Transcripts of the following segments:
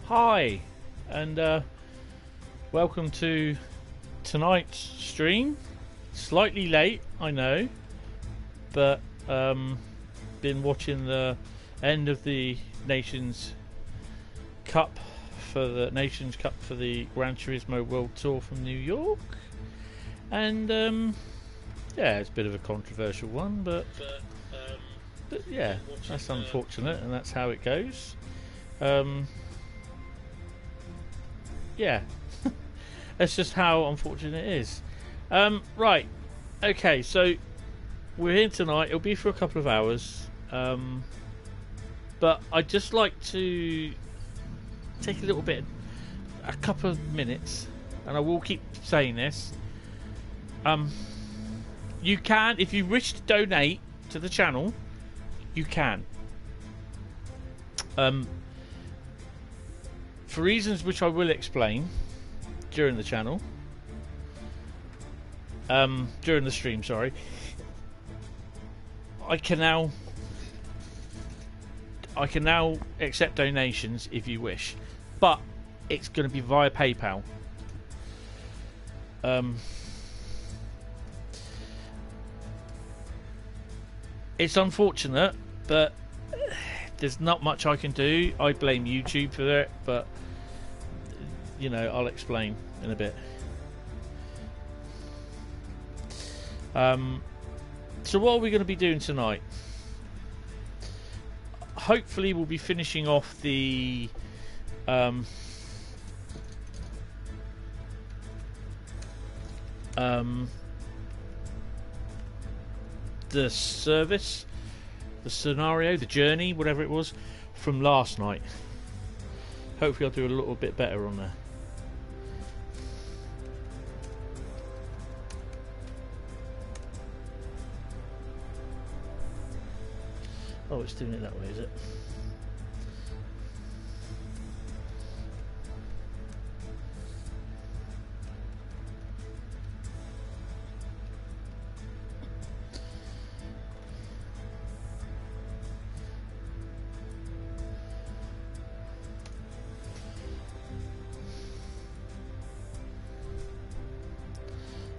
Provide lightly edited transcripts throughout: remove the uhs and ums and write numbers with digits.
Hi, and welcome to tonight's stream. Slightly late, I know, but been watching the end of the Nations Cup for the Gran Turismo World Tour from New York, and yeah, it's a bit of a controversial one, but yeah, that's unfortunate, and that's how it goes. Yeah, that's just how unfortunate it is. Right, okay, so we're here tonight. It'll be for a couple of hours, but I'd just like to take a couple of minutes, and I will keep saying this. You can, if you wish to donate to the channel, you can. For reasons which I will explain during the channel, during the stream, sorry, I can now accept donations if you wish, but it's going to be via PayPal. It's unfortunate, but there's not much I can do. I blame YouTube for it, but you know, I'll explain in a bit. So what are we going to be doing tonight? Hopefully we'll be finishing off the service, the scenario, the journey, whatever it was, from last night. Hopefully I'll do a little bit better on there. Oh, it's doing it that way, is it?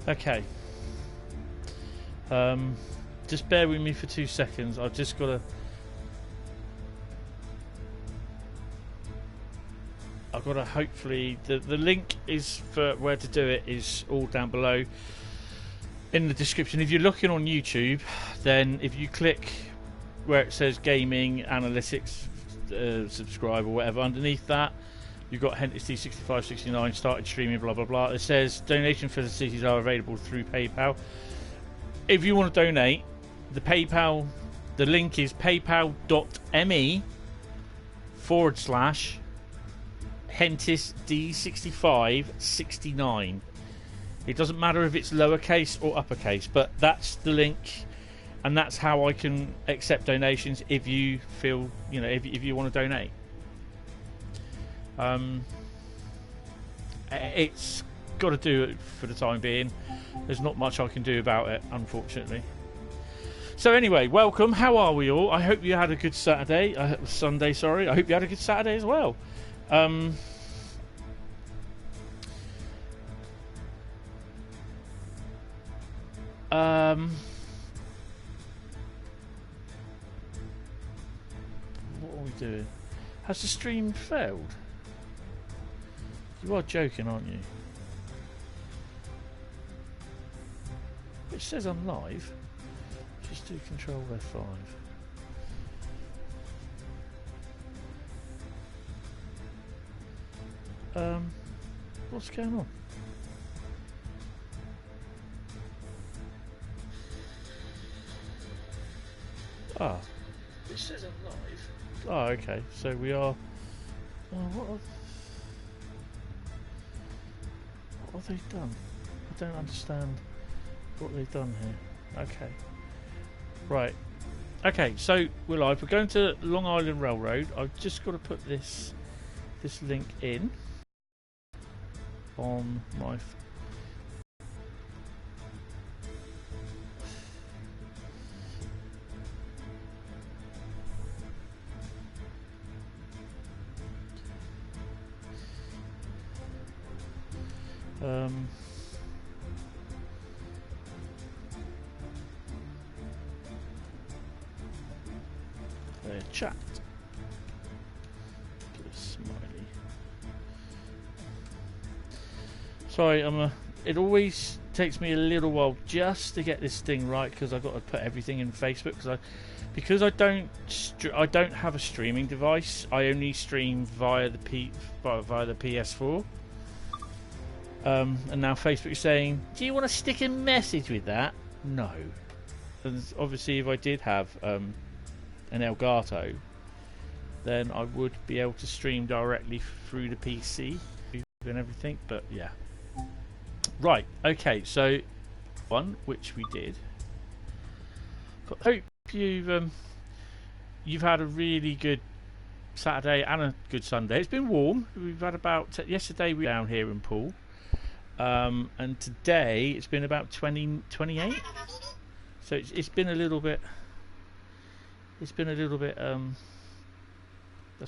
Okay. Just bear with me for 2 seconds. I've just got to. I've got to hopefully. The link is for where to do it is all down below in the description. If you're looking on YouTube, then if you click where it says Gaming Analytics, subscribe or whatever, underneath that you've got Hentis D6569 started streaming, blah blah blah. It says donation facilities are available through PayPal. If you want to donate, the link is paypal.me/Hentis D6569. It doesn't matter if it's lowercase or uppercase, but that's the link, and that's how I can accept donations if you feel, you know, if you want to donate. It's got to do it for the time being. There's not much I can do about it, unfortunately. So anyway, welcome. How are we all? I hope you had a good Saturday. Sunday, sorry. I hope you had a good Saturday as well. What are we doing? Has the stream failed? You are joking, aren't you? It says I'm live. Just do Control F5. What's going on? Ah. It says I'm live. Oh, okay. So we are. What have they done? I don't understand what they've done here. Okay. Right. Okay, so we're live. We're going to Long Island Railroad. I've just got to put this link in on my Um, chat. Put a smiley. Sorry, it always takes me a little while just to get this thing right because I've got to put everything in Facebook because I don't have a streaming device. I only stream via the PS4. And now Facebook is saying, "Do you want to stick a message with that?" No. And obviously, if I did have an Elgato, then I would be able to stream directly through the PC and everything. But yeah. Right. Okay. So one which we did. Hope you've had a really good Saturday and a good Sunday. It's been warm. We've had about yesterday we were down here in Poole. And today it's been about 28. So it's been a little bit. That's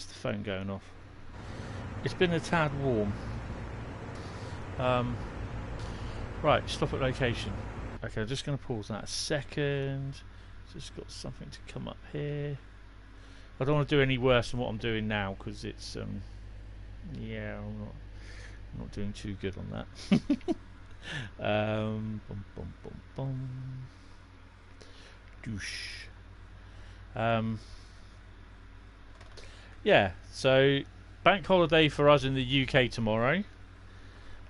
the phone going off. It's been a tad warm. Right, stop at location. Okay, I'm just going to pause that a second. Just got something to come up here. I don't want to do any worse than what I'm doing now because it's yeah, I'm not doing too good on that. Bum, bum, bum, bum. Douche. Yeah, so bank holiday for us in the UK tomorrow.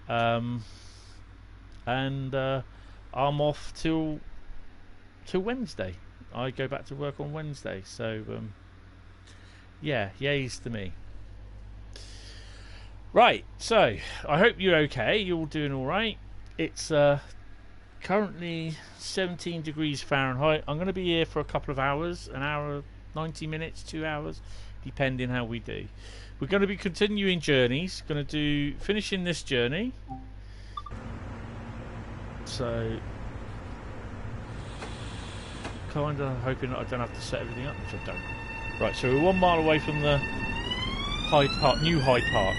And I'm off till Wednesday. I go back to work on Wednesday. So yeah, yays to me. Right, so I hope you're okay. You're all doing all right. It's currently 17 degrees Fahrenheit. I'm going to be here for a couple of hours, an hour, 90 minutes, 2 hours, depending how we do. We're going to be continuing journeys. Going to do finishing this journey. So kind of hoping that I don't have to set everything up, which I don't. Right, so we're 1 mile away from the new Hyde Park.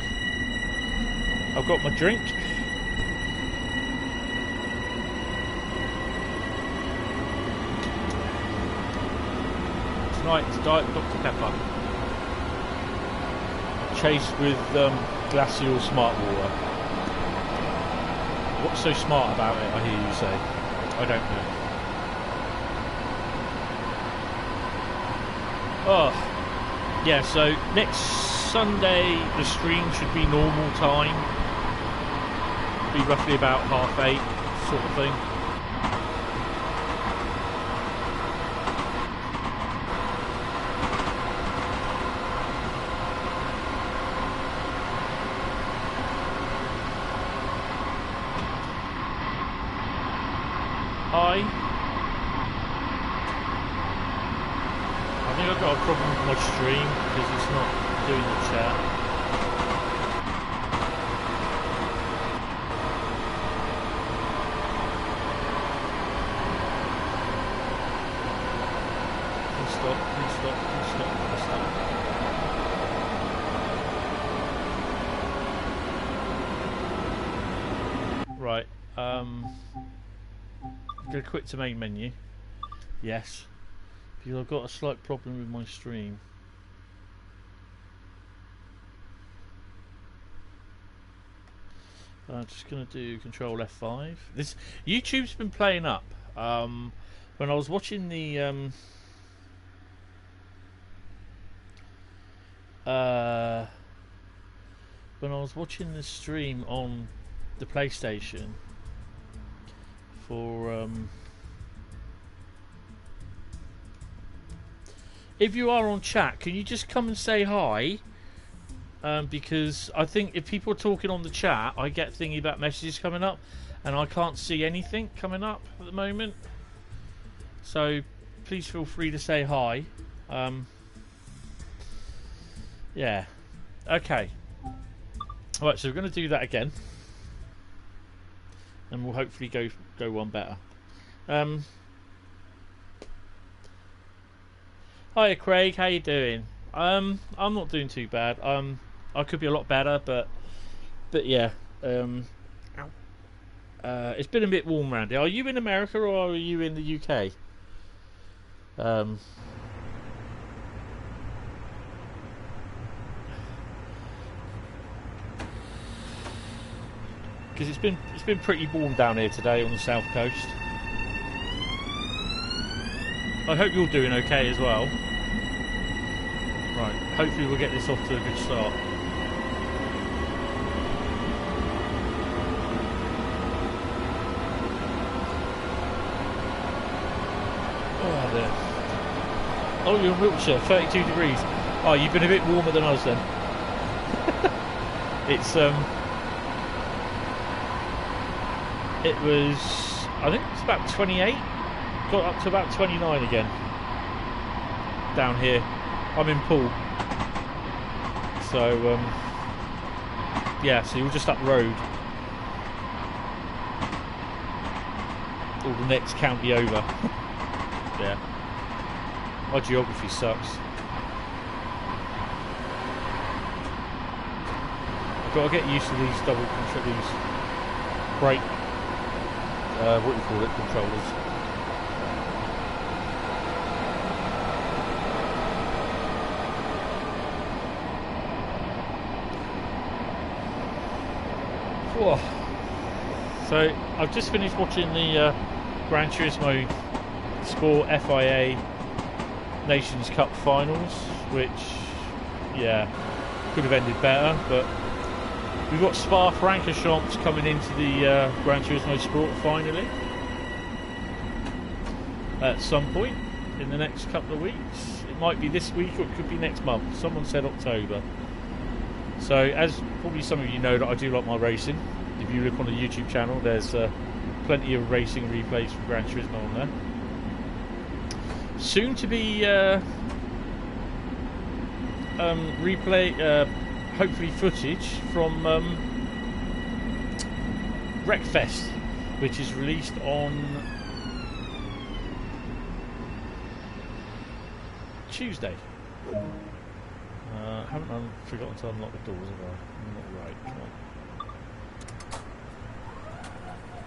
I've got my drink. Tonight it's Diet Dr. Pepper, chased with glacial smart water. What's so smart about it, I hear you say? I don't know. Oh, yeah, so next Sunday the stream should be normal time. Be roughly about 8:30 sort of thing. I think I've got a problem with my stream because it's not doing the chat. Please stop. Right, I'm going to quit to main menu. Yes. Because I've got a slight problem with my stream. I'm just going to do Control F5. This YouTube's been playing up. When I was watching the stream on the PlayStation for if you are on chat, can you just come and say hi? Because I think if people are talking on the chat, I get thingy about messages coming up, and I can't see anything coming up at the moment. So please feel free to say hi. Yeah. Okay. Alright, so we're going to do that again, and we'll hopefully go one better. Hiya Craig, how you doing? I'm not doing too bad. I could be a lot better, but yeah. Ow. It's been a bit warm around here. Are you in America or are you in the UK? Because it's been pretty warm down here today on the south coast. I hope you're doing okay as well. Right, hopefully we'll get this off to a good start. Oh, there. Oh, you're in Wiltshire, 32 degrees. Oh, you've been a bit warmer than us then. It was, I think it's about 28, got up to about 29 again down here. I'm in Poole, so yeah, so you're just up the road, or the next county over. Yeah, my geography sucks. I've got to get used to these these brake, what do you call it, controllers. Whoa. So I've just finished watching the Gran Turismo Sport FIA Nations Cup finals, which, yeah, could have ended better, but we've got Spa-Francorchamps coming into the Gran Turismo Sport finally at some point in the next couple of weeks. It might be this week or it could be next month. Someone said October. So, as probably some of you know, that I do like my racing. If you look on the YouTube channel, there's plenty of racing replays from Gran Turismo on there. Soon to be hopefully footage from Wreckfest, which is released on Tuesday. Haven't forgotten to unlock the doors, have I? I'm not right. Come on.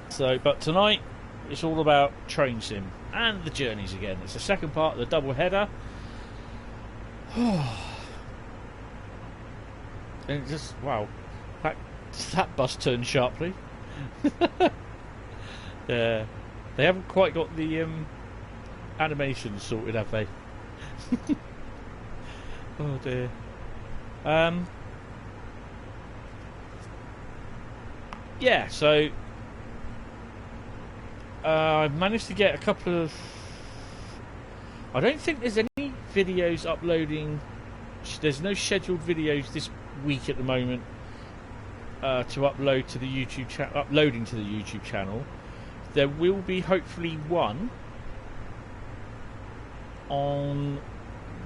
So, but tonight it's all about train sim and the journeys again. It's the second part of the double header. And it just, wow, that bus turned sharply. Yeah, they haven't quite got the animations sorted, have they? Oh dear. Yeah, so I've managed to get a couple of, I don't think there's any videos uploading, there's no scheduled videos this week at the moment to upload to the YouTube channel, uploading to the YouTube channel. There will be hopefully one on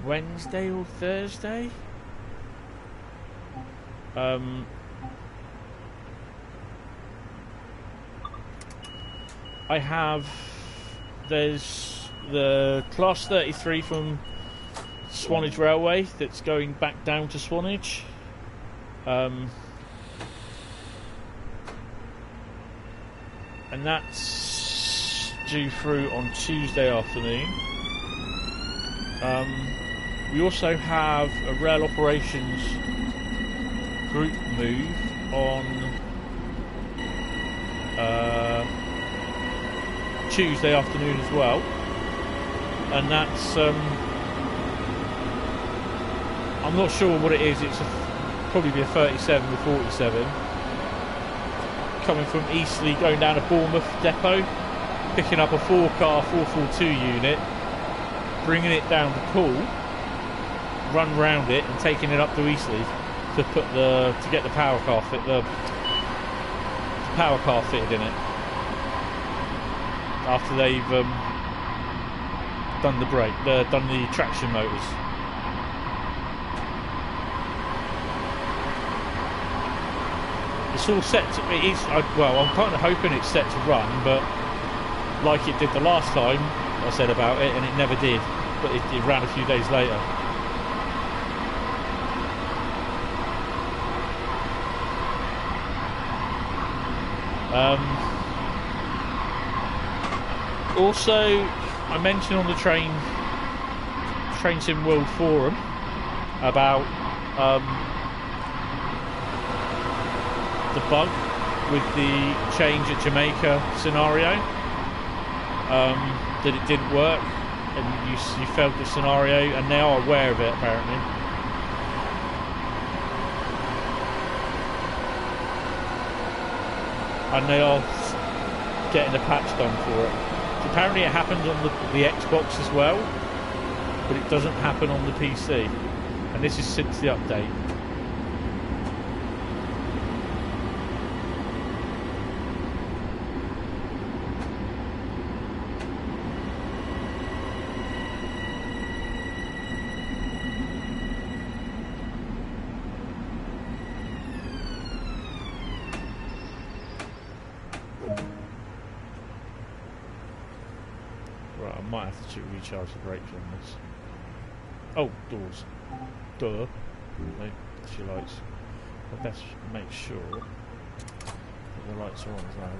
Wednesday or Thursday. There's the Class 33 from Swanage Railway that's going back down to Swanage. And that's due through on Tuesday afternoon. We also have a rail operations group move on Tuesday afternoon as well, and that's I'm not sure what it is. It's probably be a 37 or 47 coming from Eastleigh, going down to Bournemouth depot, picking up a 4-car 442 unit, bringing it down to Poole, run round it and taking it up to Eastleigh to get the power car fitted in it after they've done the traction motors. It's all set to, I'm kind of hoping it's set to run, but like it did the last time I said about it, and it never did, but it ran a few days later. Also, I mentioned on the Train Sim World forum about the bug with the change at Jamaica scenario, that it didn't work, and you failed the scenario, and they are aware of it apparently. And they are getting a patch done for it. So apparently it happens on the Xbox as well, but it doesn't happen on the PC, and this is since the update. Right, I might have to recharge the brakes on this. Oh, doors. Duh. No, she lights. I best make sure that the lights are on as well.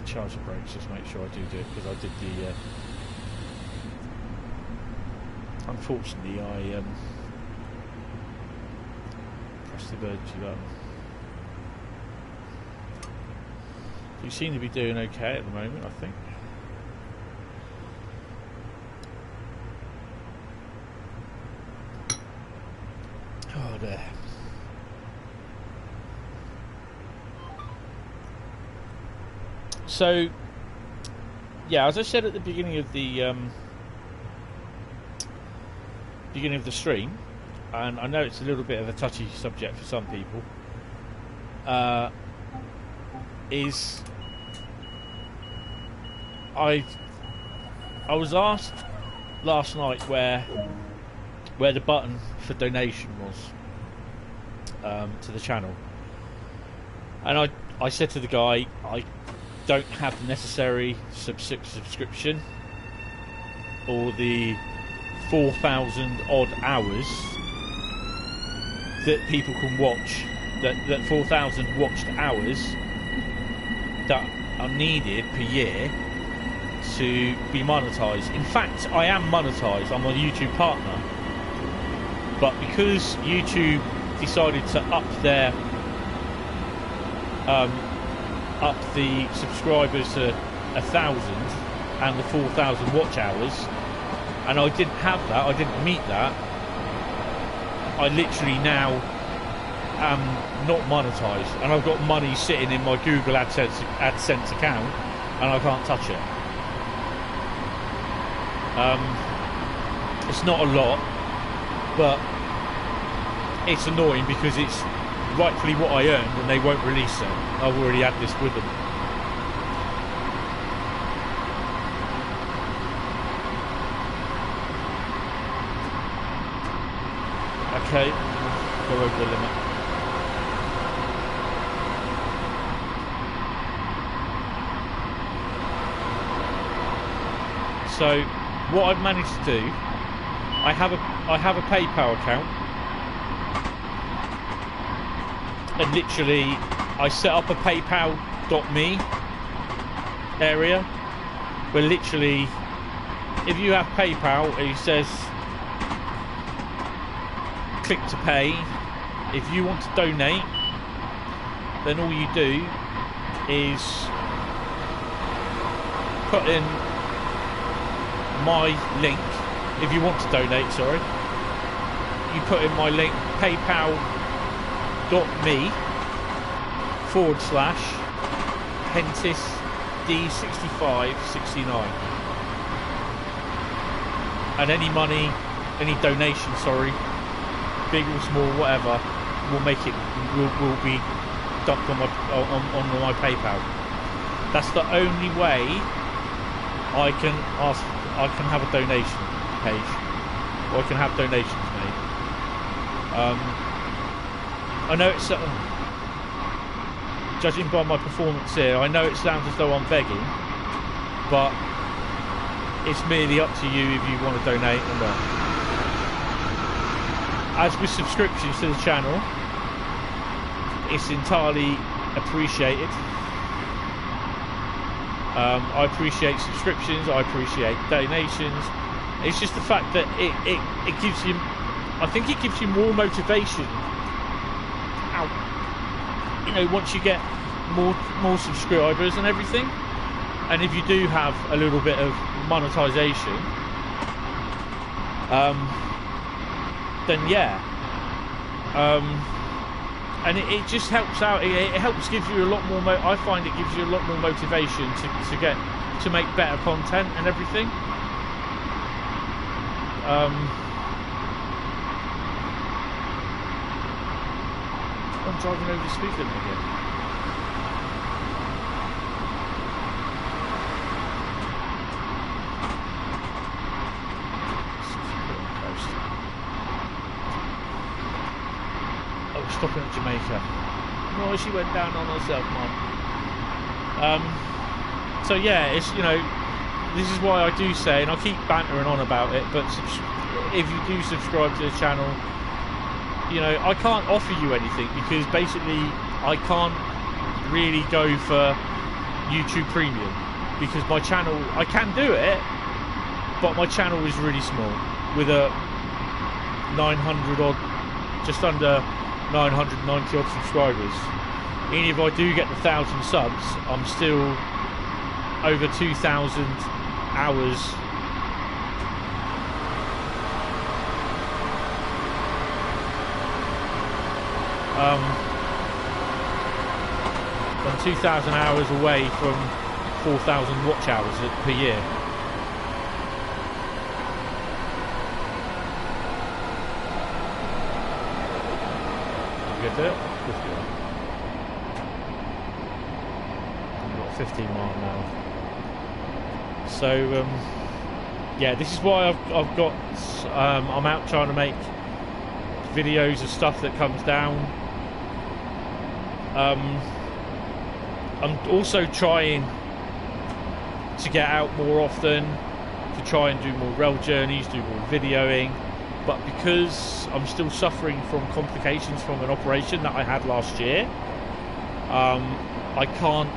Charge the brakes, just make sure I do it, because I did the unfortunately I pressed the emergency button. You seem to be doing okay at the moment, I think. Oh, there. So, yeah, as I said at the beginning of the stream, and I know it's a little bit of a touchy subject for some people, is I was asked last night where the button for donation was to the channel, and I said to the guy, I don't have the necessary subscription or the 4,000 odd hours that people can watch, that 4,000 watched hours that are needed per year to be monetized. In fact, I am monetized. I'm a YouTube partner, but because YouTube decided to up the subscribers to 1,000 and the 4,000 watch hours, and I didn't have that, I didn't meet that, I literally now am not monetized, and I've got money sitting in my Google AdSense account and I can't touch it. It's not a lot, but it's annoying because it's rightfully what I earned and they won't release it. I've already had this with them. Okay, go over the limit. So what I've managed to do, I have a PayPal account, and literally I set up a paypal.me area where literally if you have PayPal, it says click to pay. If you want to donate, then all you do is put in my link. If you want to donate, sorry, you put in my link, paypal.me/Hentis D6569, and any money, any donation, sorry, big or small, whatever, will be dumped on my PayPal. That's the only way I can have a donation page, or I can have donations made. I know it's judging by my performance here, I know it sounds as though I'm begging, but it's merely up to you if you want to donate or not. As with subscriptions to the channel, it's entirely appreciated. I appreciate subscriptions, I appreciate donations. It's just the fact that it gives you, I think it gives you more motivation. You know, once you get more subscribers and everything, and if you do have a little bit of monetization, then yeah, and it just helps out. It helps give you a lot more. I find it gives you a lot more motivation to make better content and everything. I'm driving over the speed limit again. Oh, stopping at Jamaica. No, she went down on herself, Mum. So yeah, it's, you know, this is why I do say, and I keep bantering on about it, but if you do subscribe to the channel, you know, I can't offer you anything because basically I can't really go for YouTube Premium because my channel, I can do it, but my channel is really small with a 900 odd, just under 990 odd subscribers. Even if I do get the 1,000 subs, I'm still over 2,000 hours I'm 2,000 hours away from 4,000 watch hours per year. You get it? I've got 15 mile an hour. So yeah, this is why I've got I'm out trying to make videos of stuff that comes down. I'm also trying to get out more often, to try and do more rail journeys, do more videoing, but because I'm still suffering from complications from an operation that I had last year, I can't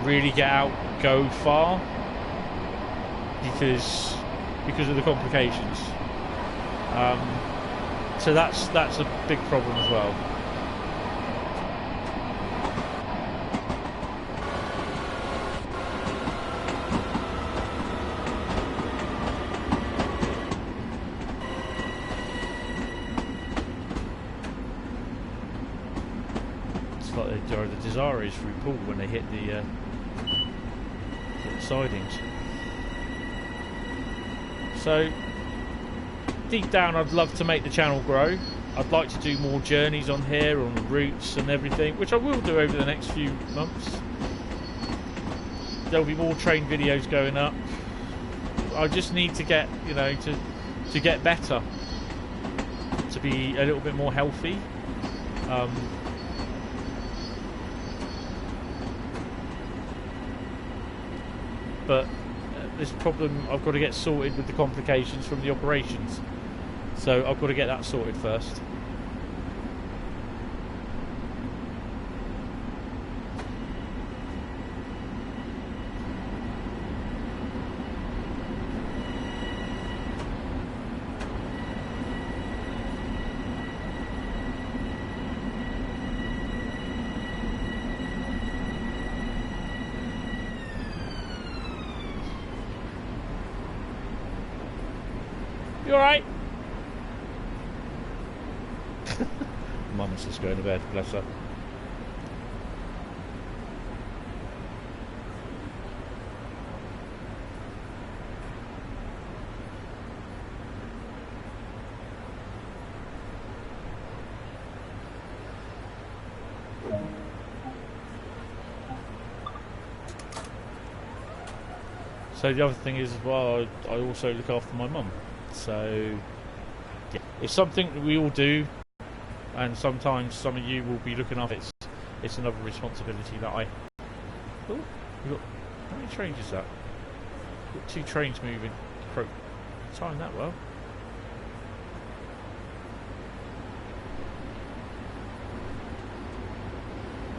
really get out, go far because of the complications. So that's a big problem as well. It's like they drive the Desirees through pool when they hit the sidings. So deep down, I'd love to make the channel grow. I'd like to do more journeys on here, on the routes and everything, which I will do over the next few months. There'll be more train videos going up. I just need to get, you know, to get better, to be a little bit more healthy. But this problem I've got to get sorted with the complications from the operations. So I've got to get that sorted first. You alright? Mum's just going to bed, bless her. So the other thing is as well, I also look after my mum. So yeah, it's something that we all do, and sometimes some of you will be looking after it. it's another responsibility that I... Oh, we've got... How many trains is that? We've got 2 trains moving. Timed that well.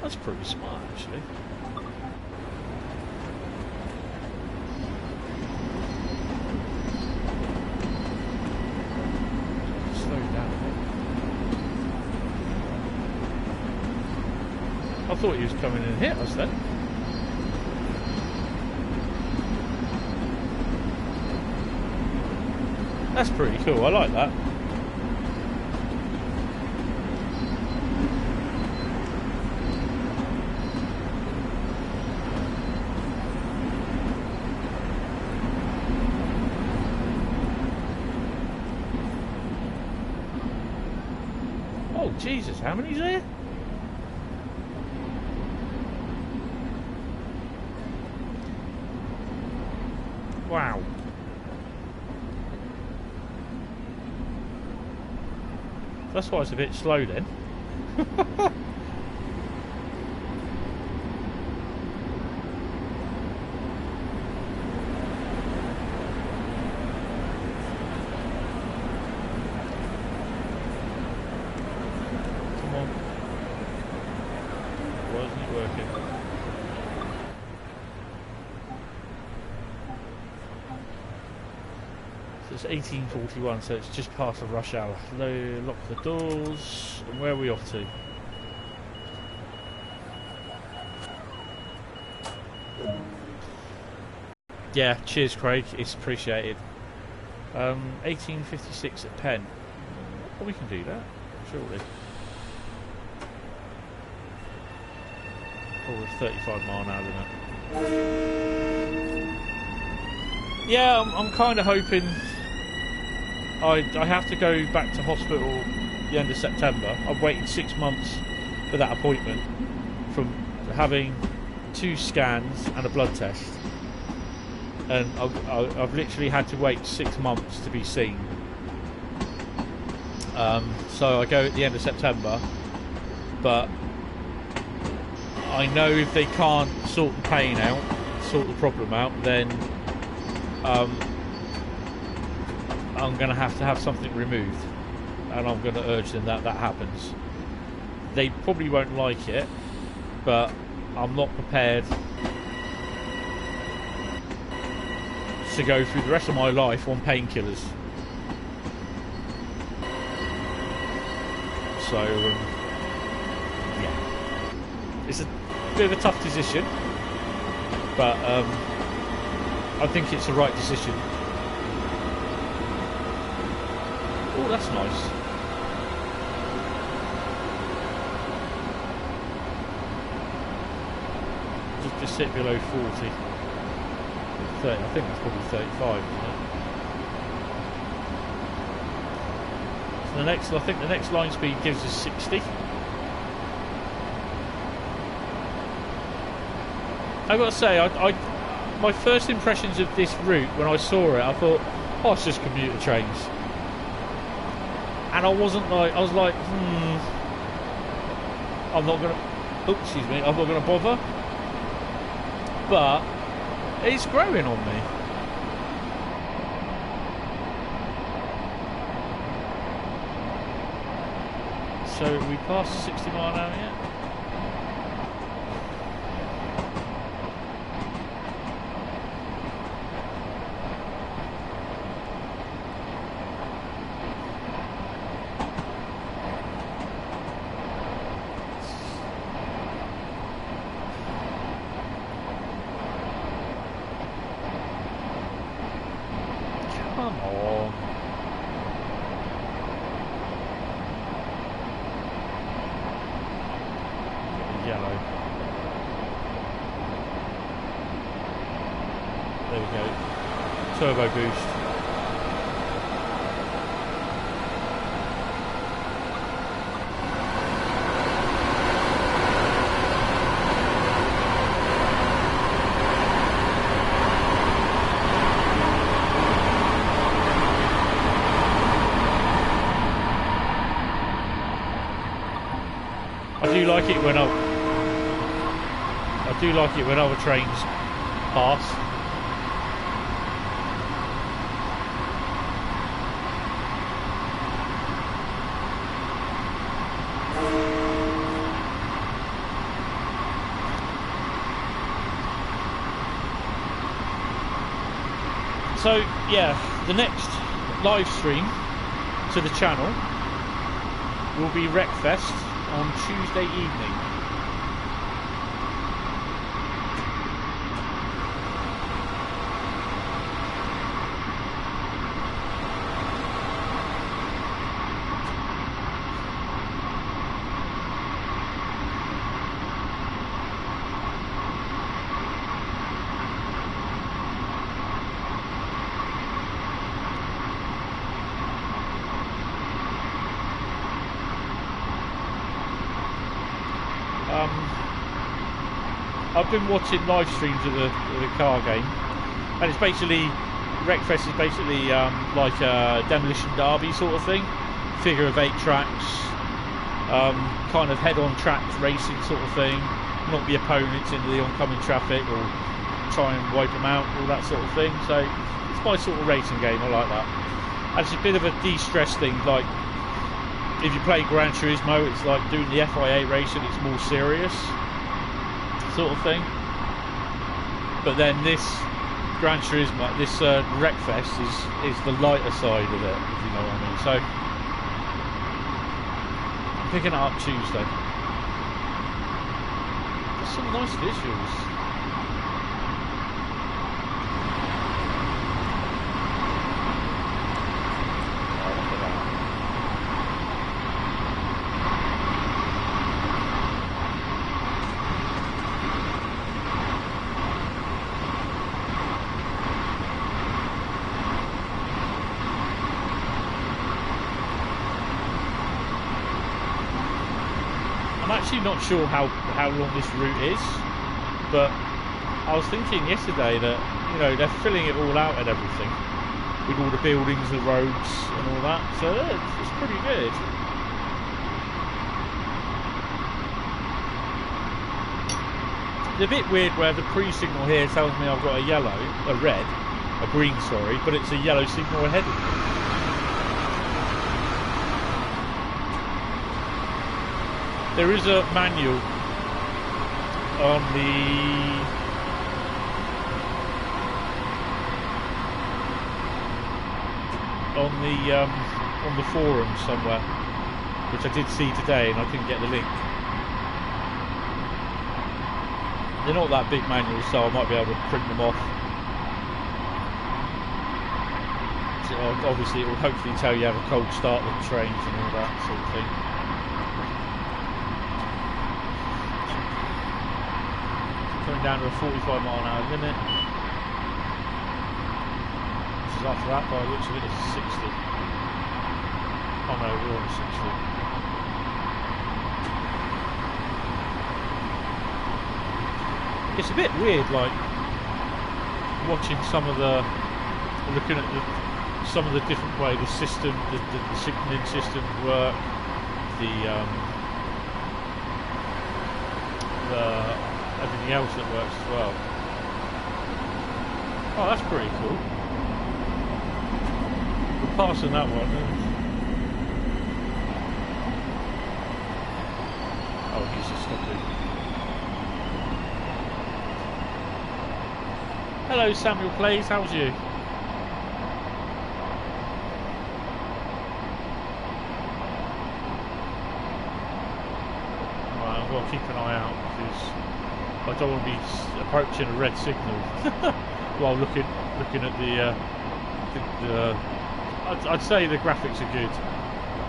That's pretty smart, actually. Slow down a bit. I thought he was coming in and hit us then. That's pretty cool, I like that. Oh Jesus, how many's there? Wow. That's why it's a bit slow then. Come on. Why isn't it working? It's 18:41, so it's just past the rush hour. Lock the doors. And where are we off to? Yeah, cheers, Craig. It's appreciated. 18:56 at Penn. Well, we can do that, surely. Oh, we're 35 mile an hour limit. Yeah, I'm kind of hoping. I have to go back to hospital the end of September. I've waited 6 months for that appointment, from having 2 scans and a blood test, and I've literally had to wait 6 months to be seen. So I go at the end of September, but I know if they can't sort the pain out, sort the problem out, then I'm going to have something removed, and I'm going to urge them that happens. They probably won't like it, but I'm not prepared to go through the rest of my life on painkillers. So, yeah, it's a bit of a tough decision, but I think it's the right decision. Oh, that's nice. Just sit below 40. 30, I think that's probably 35, isn't it? So I think the next line speed gives us 60. I've got to say, my first impressions of this route when I saw it, I thought, oh, it's just commuter trains. And I was like, I'm not gonna, I'm not gonna bother. But it's growing on me. So we passed 60 mile an hour yet? Turbo boost. I do like it when do like it when other trains pass. So yeah, the next live stream to the channel will be Wreckfest on Tuesday evening. I've been watching live streams of the car game, and it's basically Wreckfest is basically like a demolition derby sort of thing, figure of 8 tracks, kind of head-on track racing sort of thing, knock the opponents into the oncoming traffic or try and wipe them out, all that sort of thing. So it's my sort of racing game. I like that. And it's a bit of a de-stress thing. Like if you play Gran Turismo, it's like doing the FIA racing. It's more serious sort of thing. But then this Gran Turismo, this Wreckfest is the lighter side of it, if you know what I mean. So I'm picking it up Tuesday. There's some nice visuals. Not sure how long this route is, but I was thinking yesterday that, you know, they're filling it all out and everything with all the buildings, the roads and all that, so it's pretty good. It's a bit weird where the pre-signal here tells me I've got a green, sorry, but it's a yellow signal ahead of me. There is a manual on the forum somewhere, which I did see today, and I couldn't get the link. They're not that big manuals, so I might be able to print them off. So obviously, it will hopefully tell you how a cold start with trains and all that sort of thing. Coming down to a 45-mile-an-hour limit. This is after that, by the looks of it, it's 60. Oh no, we're on 60. It's a bit weird, like watching looking at some of the different way the system, the signalling system work, everything else that works as well. Oh, that's pretty cool. We're passing that one. Oh, he's just stopping. Hello, Samuel Plays. How's you? Right, I've got to keep an eye out because I don't want to be approaching a red signal while looking at I'd say the graphics are good.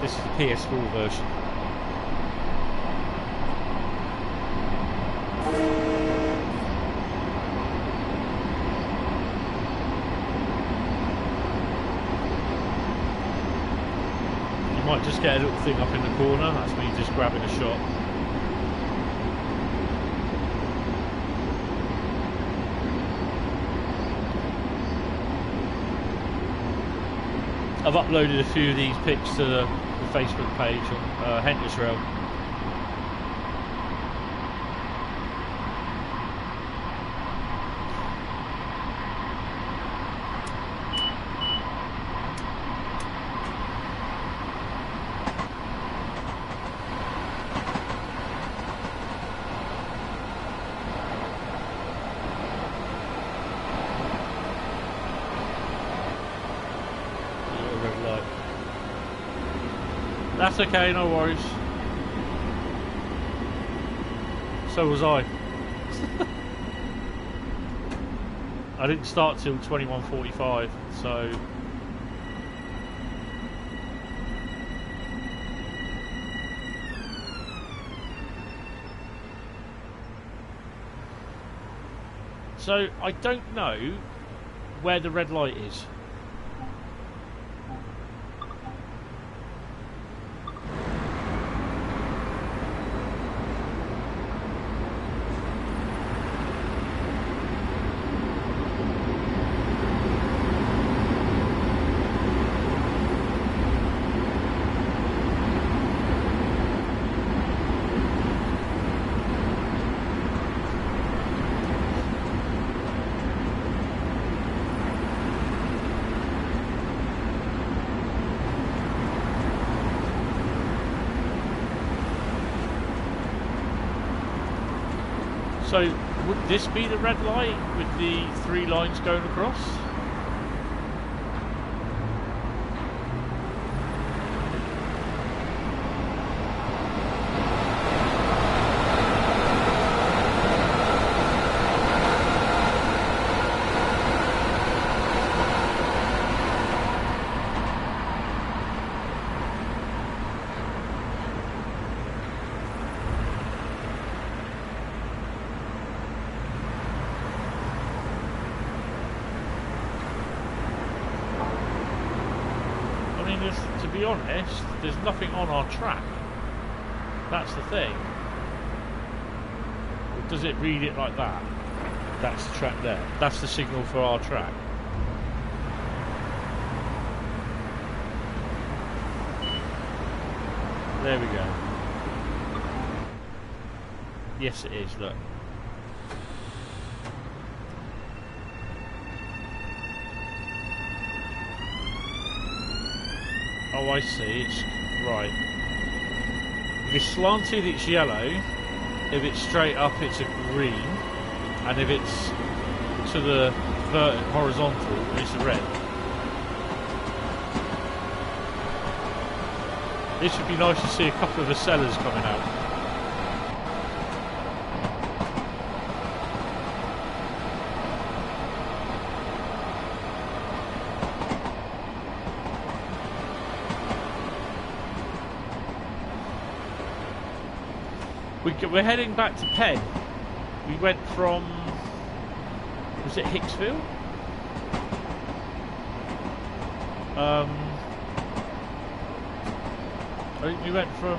This is the PS4 version. You might just get a little thing up in the corner. That's me just grabbing a shot. I've uploaded a few of these pics to the Facebook page on Hentis. red light. That's okay, no worries. So was I. I didn't start till 21:45, so... So, I don't know where the red light is. So, would this be the red light with the 3 lines going across? To be honest, there's nothing on our track. That's the thing. Or does it read it like that? That's the track there. That's the signal for our track. There we go. Yes, it is, look. Oh, I see. It's right. If it's slanted, it's yellow. If it's straight up, it's a green. And if it's to the horizontal, it's a red. This would be nice to see a couple of the sellers coming out. We're heading back to Penn. We went from... was it Hicksville? I think we went from...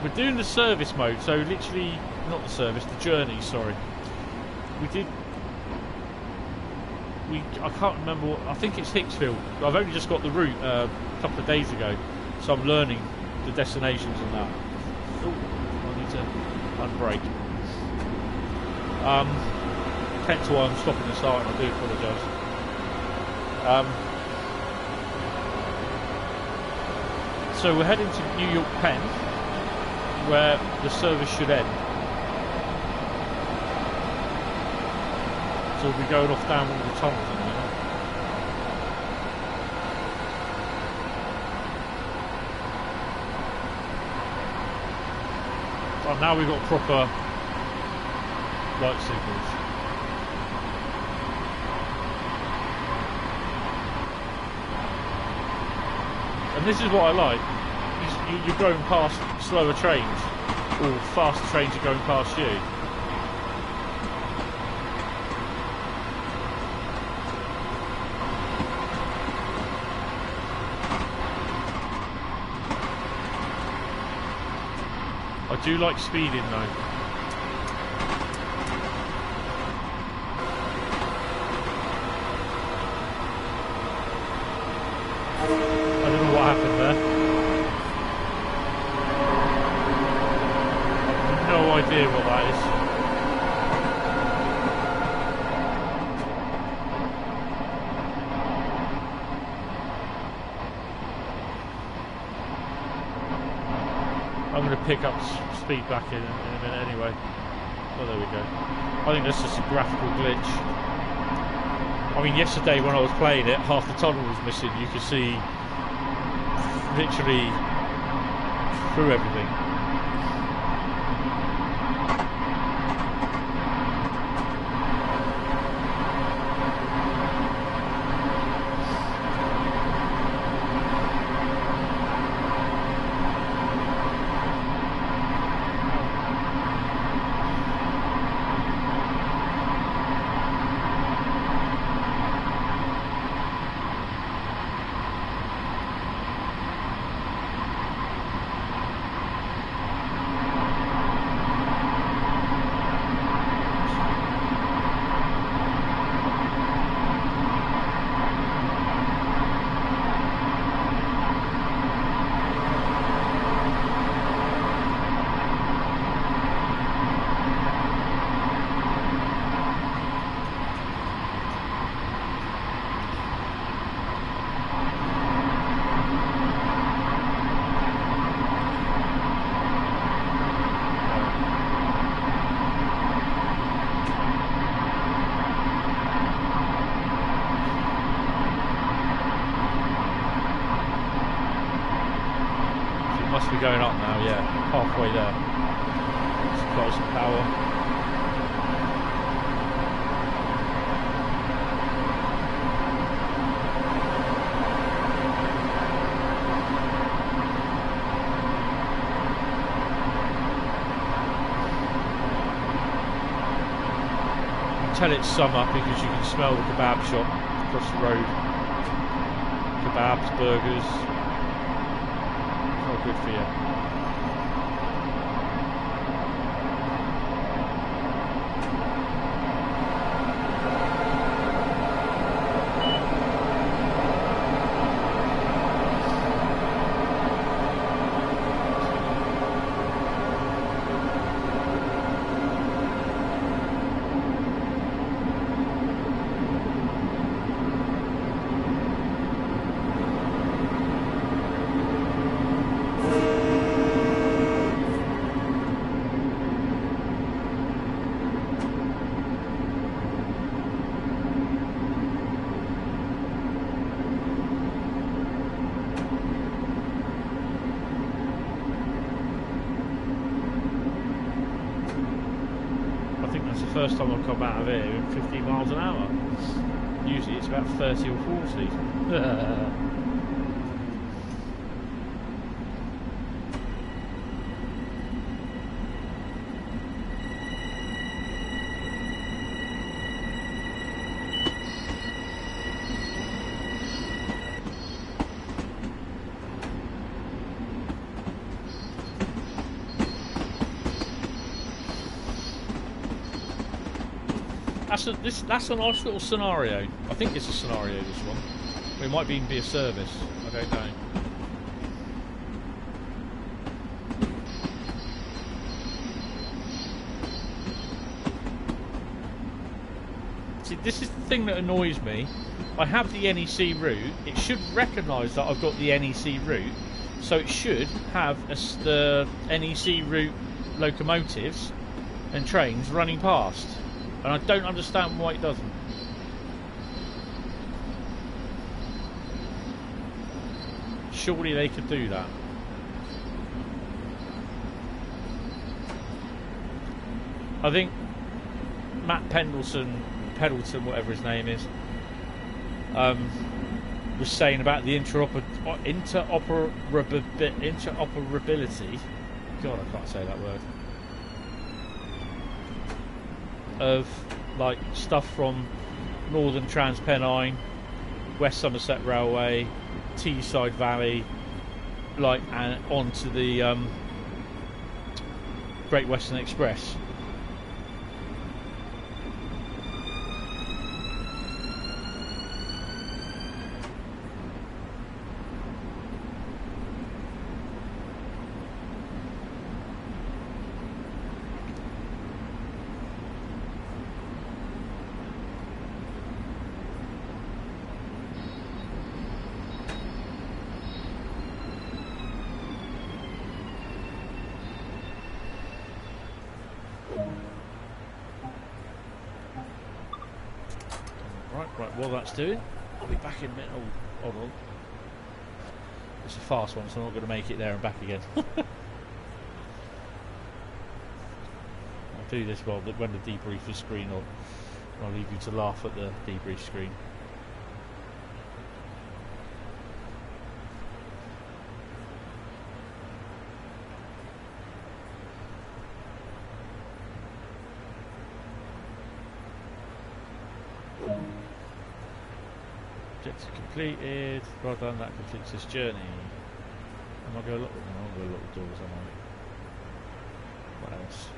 we're doing the service mode, so literally... not the service, the journey, sorry. We did... I can't remember what... I think it's Hicksville. I've only just got the route a couple of days ago, so I'm learning the destinations and that. Oh, I need to unbrake. Hence why I'm stopping the start, and I do apologise. So we're heading to New York Penn, where the service should end. So we'll be going off down one of the tunnels in a minute. Oh, now we've got proper light signals. And this is what I like. You're going past slower trains, or faster trains are going past you. I do like speeding though. I don't know what happened there. I have no idea what that is. I'm going to pick up speed back in a minute anyway. Oh, there we go. I think that's just a graphical glitch. I mean, yesterday when I was playing it, half the tunnel was missing. You could see literally through everything. Be going up now, yeah, halfway there. Supply some power. Tell it's summer because you can smell the kebab shop across the road. Kebabs, burgers. Good for you. First time I've come out of here in 15 miles an hour. Usually it's about 30 or 40. That's a nice little scenario. I think it's a scenario, this one. It might even be a service. I don't know. See, this is the thing that annoys me. I have the NEC route. It should recognise that I've got the NEC route, so it should have the NEC route locomotives and trains running past. And I don't understand why it doesn't. Surely they could do that. I think Matt Pendleton, whatever his name is, was saying about the interoperability. God, I can't say that word. Of like stuff from Northern Transpennine, West Somerset Railway, Teesside Valley, like, and onto the Great Western Express. Right, while that's doing, I'll be back in a minute. Oh, hold on. It's a fast one, so I'm not going to make it there and back again. I'll do this when the debrief is screen on. I'll leave you to laugh at the debrief screen. Objective completed. Well done, that completes this journey. Am I going to look? No, I'm going to look the doors, am I? What else?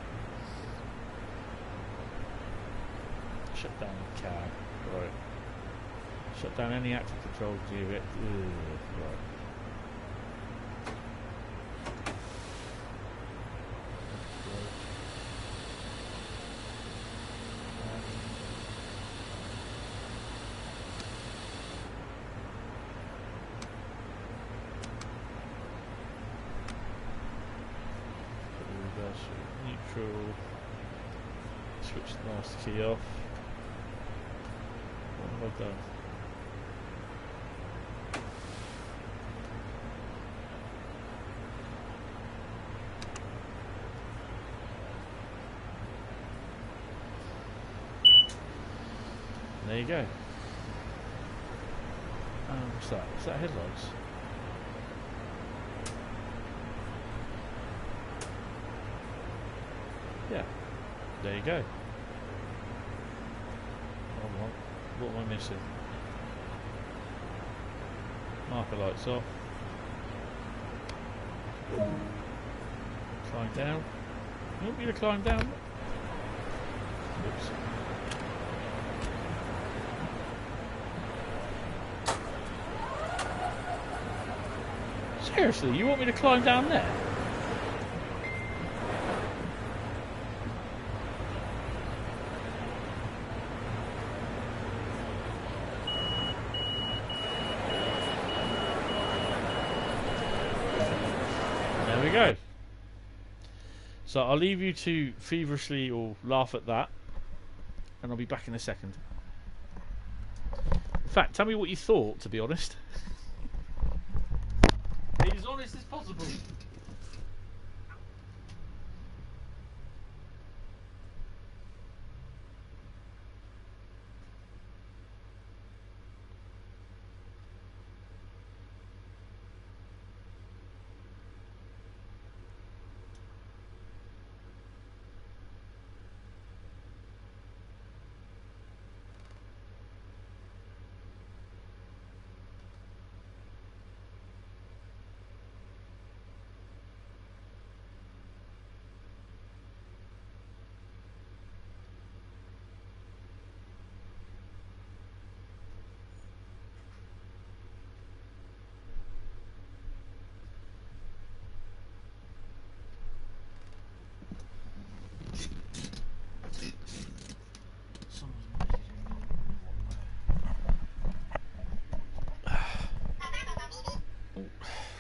Shut down the cab. Right. Shut down any active control unit. Right. Neutral. Switch the master key off. What have I done? There you go. What's that? Is that headlights? Yeah. There you go. What am I missing? Marker lights off. Climb down. You want me to climb down? Oops. Seriously, you want me to climb down there? Go. So I'll leave you to feverishly or laugh at that, and I'll be back in a second. In fact, tell me what you thought, to be honest. Be as honest as possible.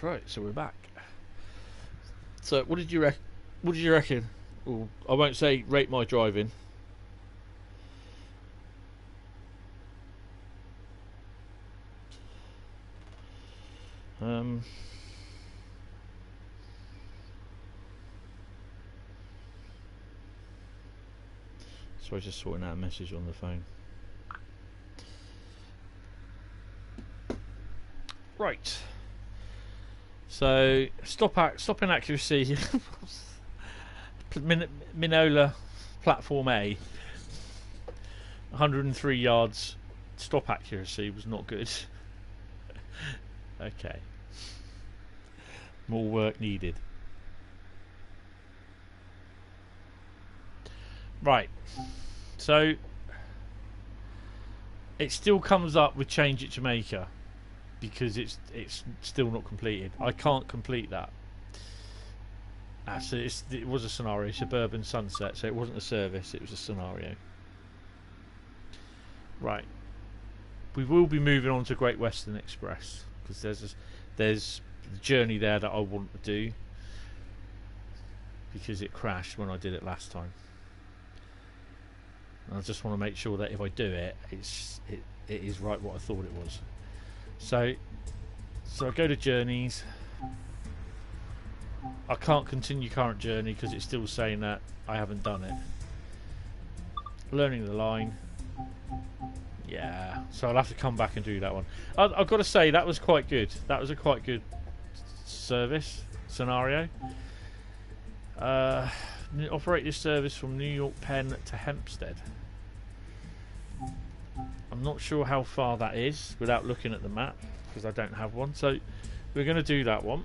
Right, so we're back. So, what did you reckon? Ooh, I won't say rate my driving. So I just sorting out a message on the phone. Right. So stopping accuracy. Minola platform A. 103 yards. Stop accuracy was not good. Okay. More work needed. Right. So it still comes up with change at Jamaica because it's still not completed. I can't complete that. So it was a scenario, Suburban Sunset, so it wasn't a service, it was a scenario. Right. We will be moving on to Great Western Express because there's the journey there that I want to do because it crashed when I did it last time. And I just want to make sure that if I do it, it is right what I thought it was. So I go to journeys. I can't continue current journey because it's still saying that I haven't done it. Learning the line. Yeah, so I'll have to come back and do that one. I've got to say that was quite good. That was a quite good service scenario. Operate this service from New York Penn to Hempstead. I'm not sure how far that is without looking at the map because I don't have one. So we're going to do that one.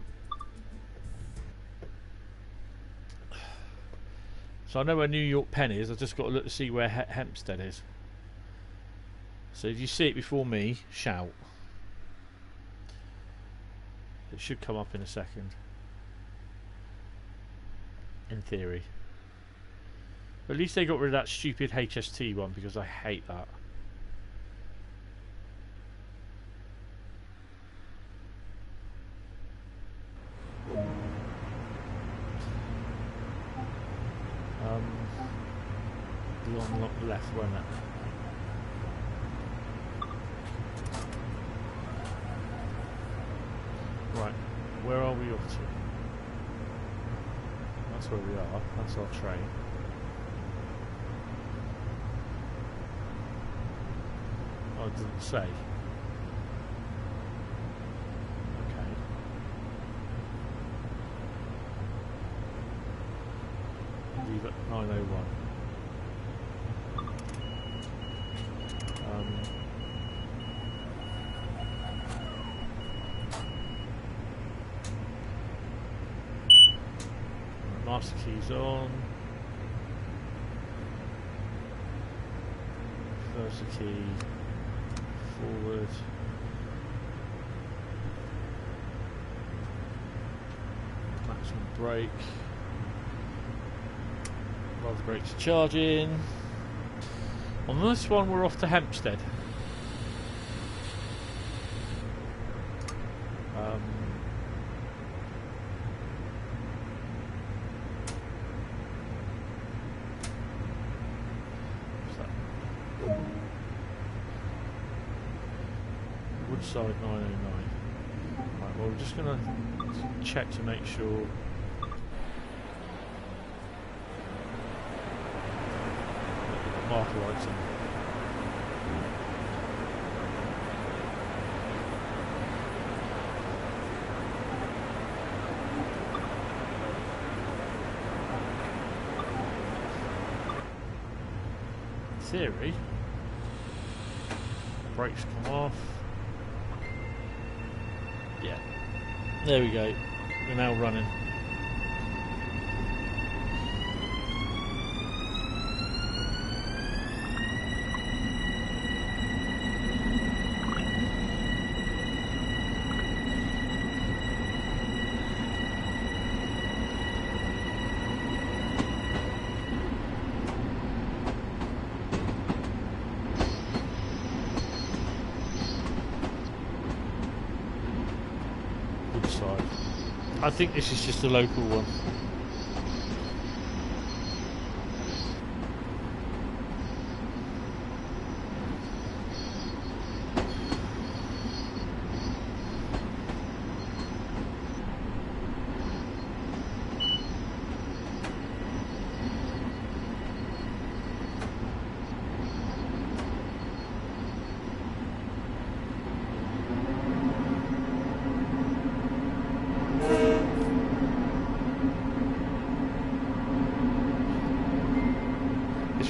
So I know where New York Penn is. I've just got to look to see where Hempstead is. So if you see it before me, shout. It should come up in a second. In theory. But at least they got rid of that stupid HST one because I hate that. Be on the left, won't it? Right, where are we off to? That's where we are, that's our train. Oh, it didn't say. Okay. Leave at 9:01. Master keys on. First key forward. Maximum brake. While the brakes are charging. On this one we're off to Hempstead. Woodside 909. Right, well, we're just going to check to make sure. Marker lights on. In theory, brakes come off. Yeah, there we go. We're now running. I think this is just a local one.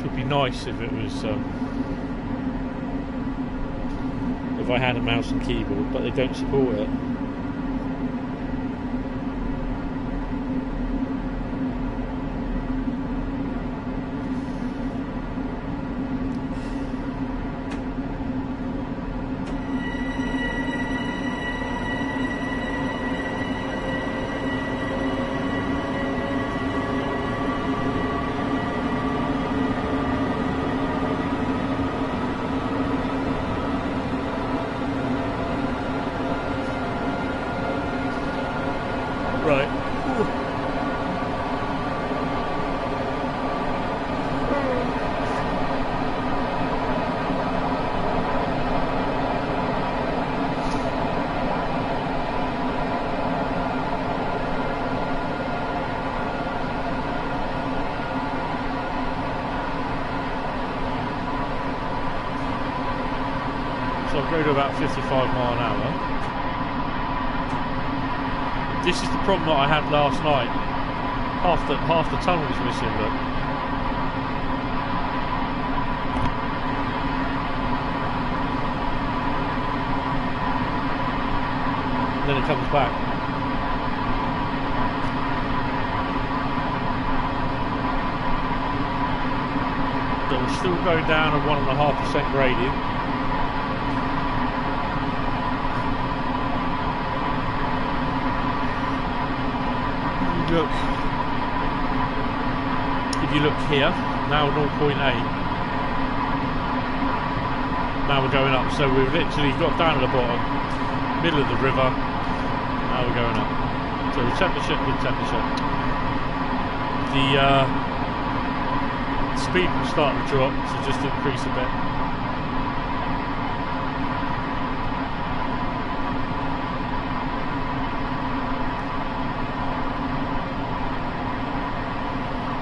Would be nice if it was if I had a mouse and keyboard, but they don't support it. do about 55 mile an hour. This is the problem that I had last night. Half the tunnel was missing, look. Then it comes back. But we're still going down at 1.5% gradient. Look, if you look here, now 0.8. Now we're going up, so we've literally got down at the bottom, middle of the river. Now we're going up. So the temperature, good temperature. The speed will start to drop, so just increase a bit.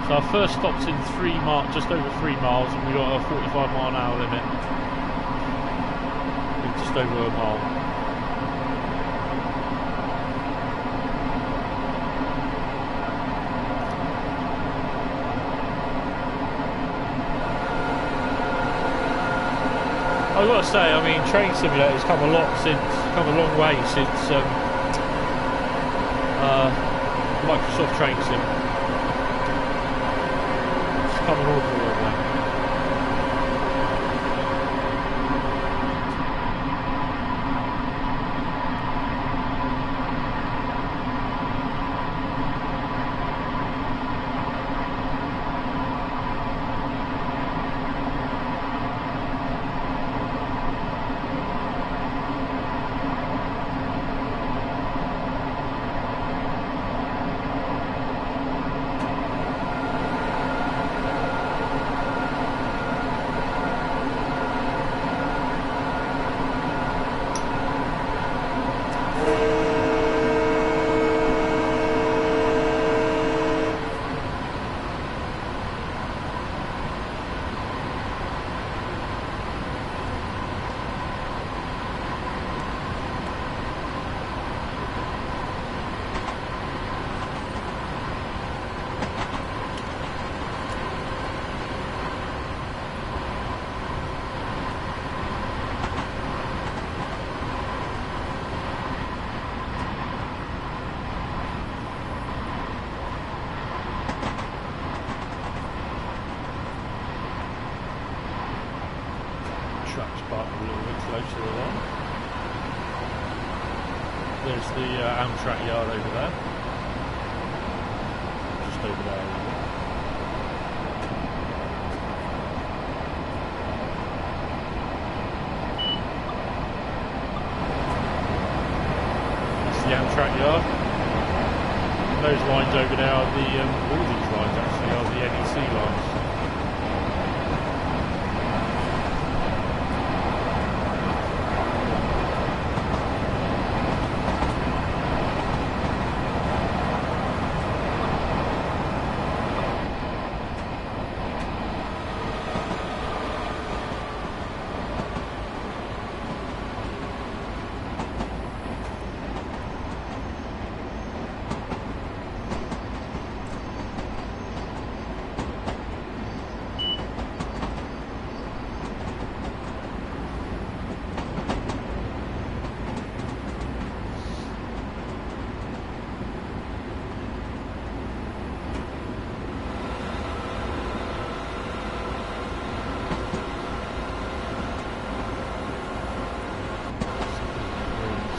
So our first stop's in just over 3 miles, and we got a 45 mile an hour limit. Just over a mile. I've got to say, I mean, Train Simulator's come a long way since Microsoft Train Sim. It's come an awful long way. There's the Amtrak yard over there. Just over there. That's the Amtrak yard. And those lines over there are the, all these lines actually are the NEC lines.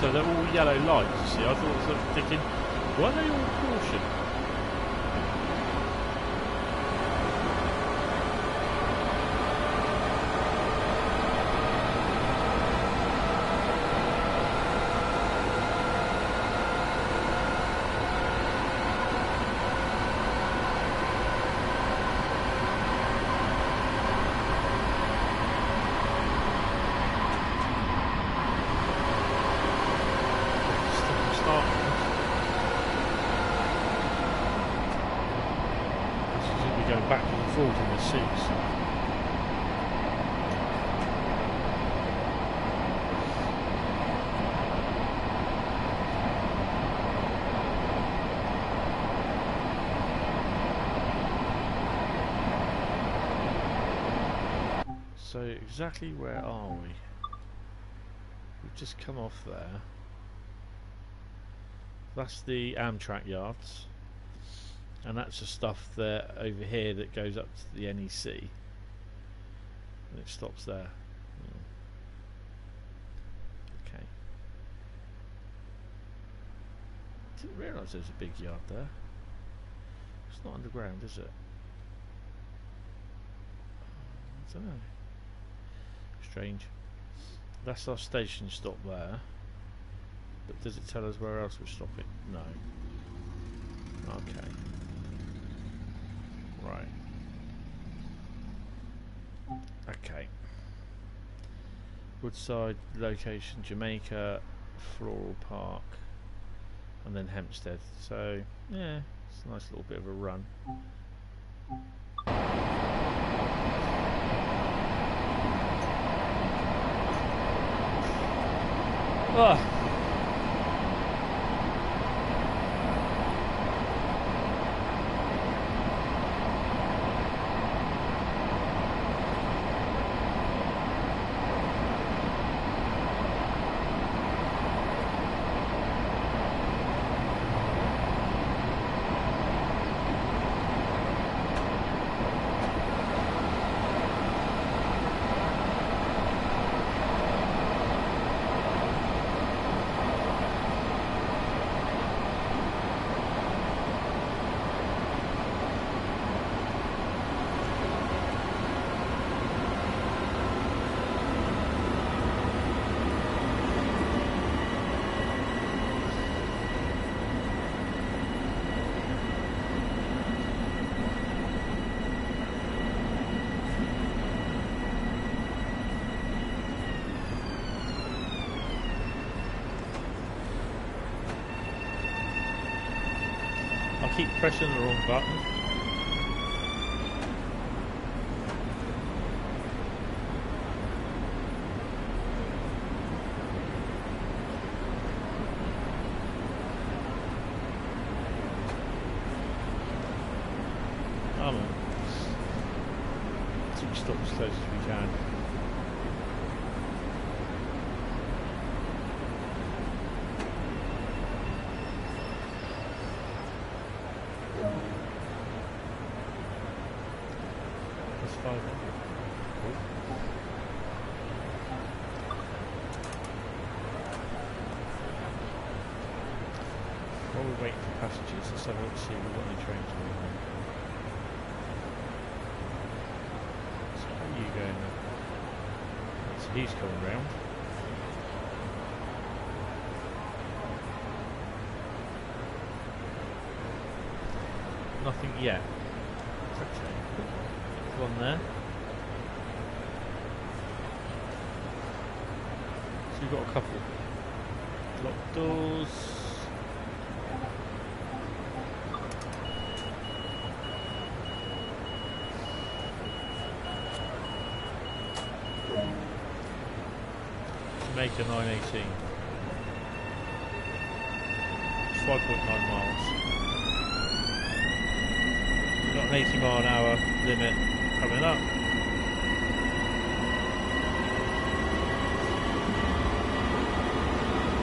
So they're all yellow lights, you see. I thought I was sort of thinking, why are they all caution? Backwards and forwards in the seats. So exactly where are we? We've just come off there. That's the Amtrak yards, and that's the stuff there over here that goes up to the NEC, and it stops there. Okay. Didn't realise there's a big yard there. It's not underground, is it? I don't know. Strange. That's our station stop there. But does it tell us where else we're stopping? No. Okay. Right. Okay. Woodside location, Jamaica, Floral Park, and then Hempstead. So, yeah, it's a nice little bit of a run. Ah. I keep pressing the wrong button. Oh man. So we stop as close as we can. While we're waiting for passengers, let's have a look to see if we've got any trains going on. So how are you going then? So he's coming round. Nothing yet. Okay. One there. So we've got a couple. Locked doors. Jamaica 918. It's 5.9 miles. We've got an 80-mile-an-hour limit coming up.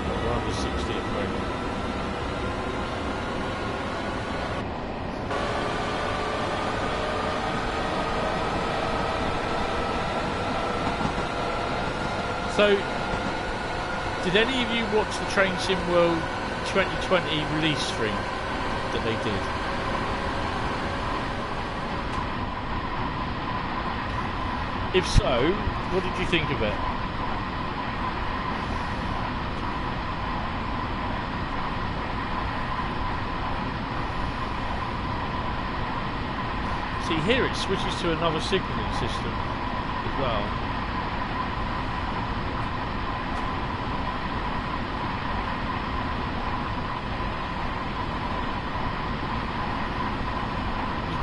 We're under 60 at the moment. So, did any of you watch the Train Sim World 2020 release stream that they did? If so, what did you think of it? See, here it switches to another signalling system as well.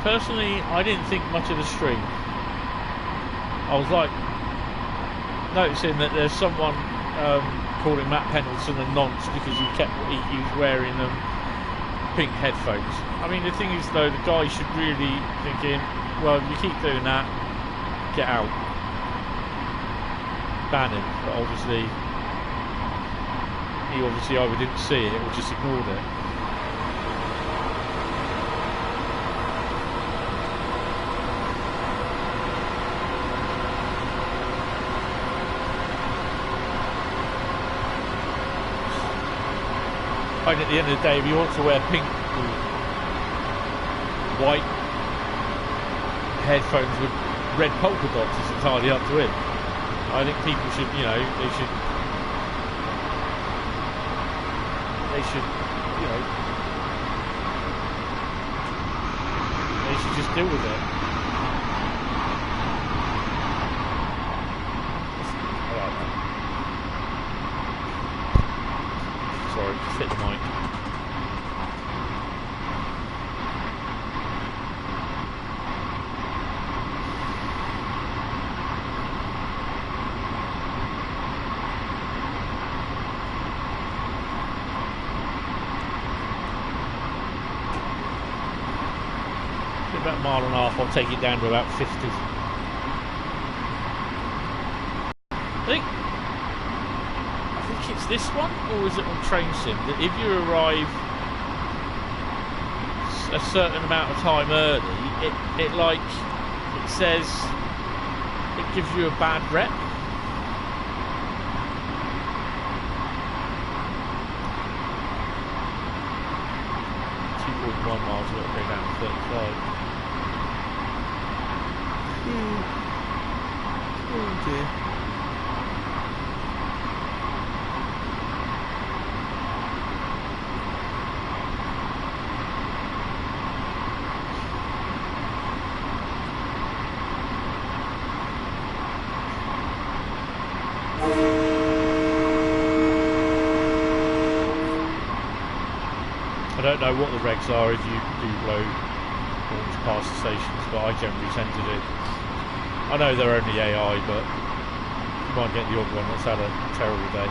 Personally, I didn't think much of the stream. I was like noticing that there's someone calling Matt Pendleton a nonce because he was wearing pink headphones. I mean, the thing is though, the guy should really thinking, well, if you keep doing that, get out. ban him, but obviously he either didn't see it or just ignored it. And at the end of the day, if he wants to wear pink or white headphones with red polka dots, it's entirely up to him. I think people should, they should, they should just deal with it. I like that. Sorry, just hit the mic. About a mile and a half, I'll take it down to about 50. I think it's this one, or is it on Train Sim, that if you arrive a certain amount of time early, it says it gives you a bad rep. 2.1 miles, we've got to go down to 35. Oh dear. I don't know what the regs are if you do blow horns past the stations, but I generally tend to do. I know they're only AI, but you might get the odd one that's had a terrible day.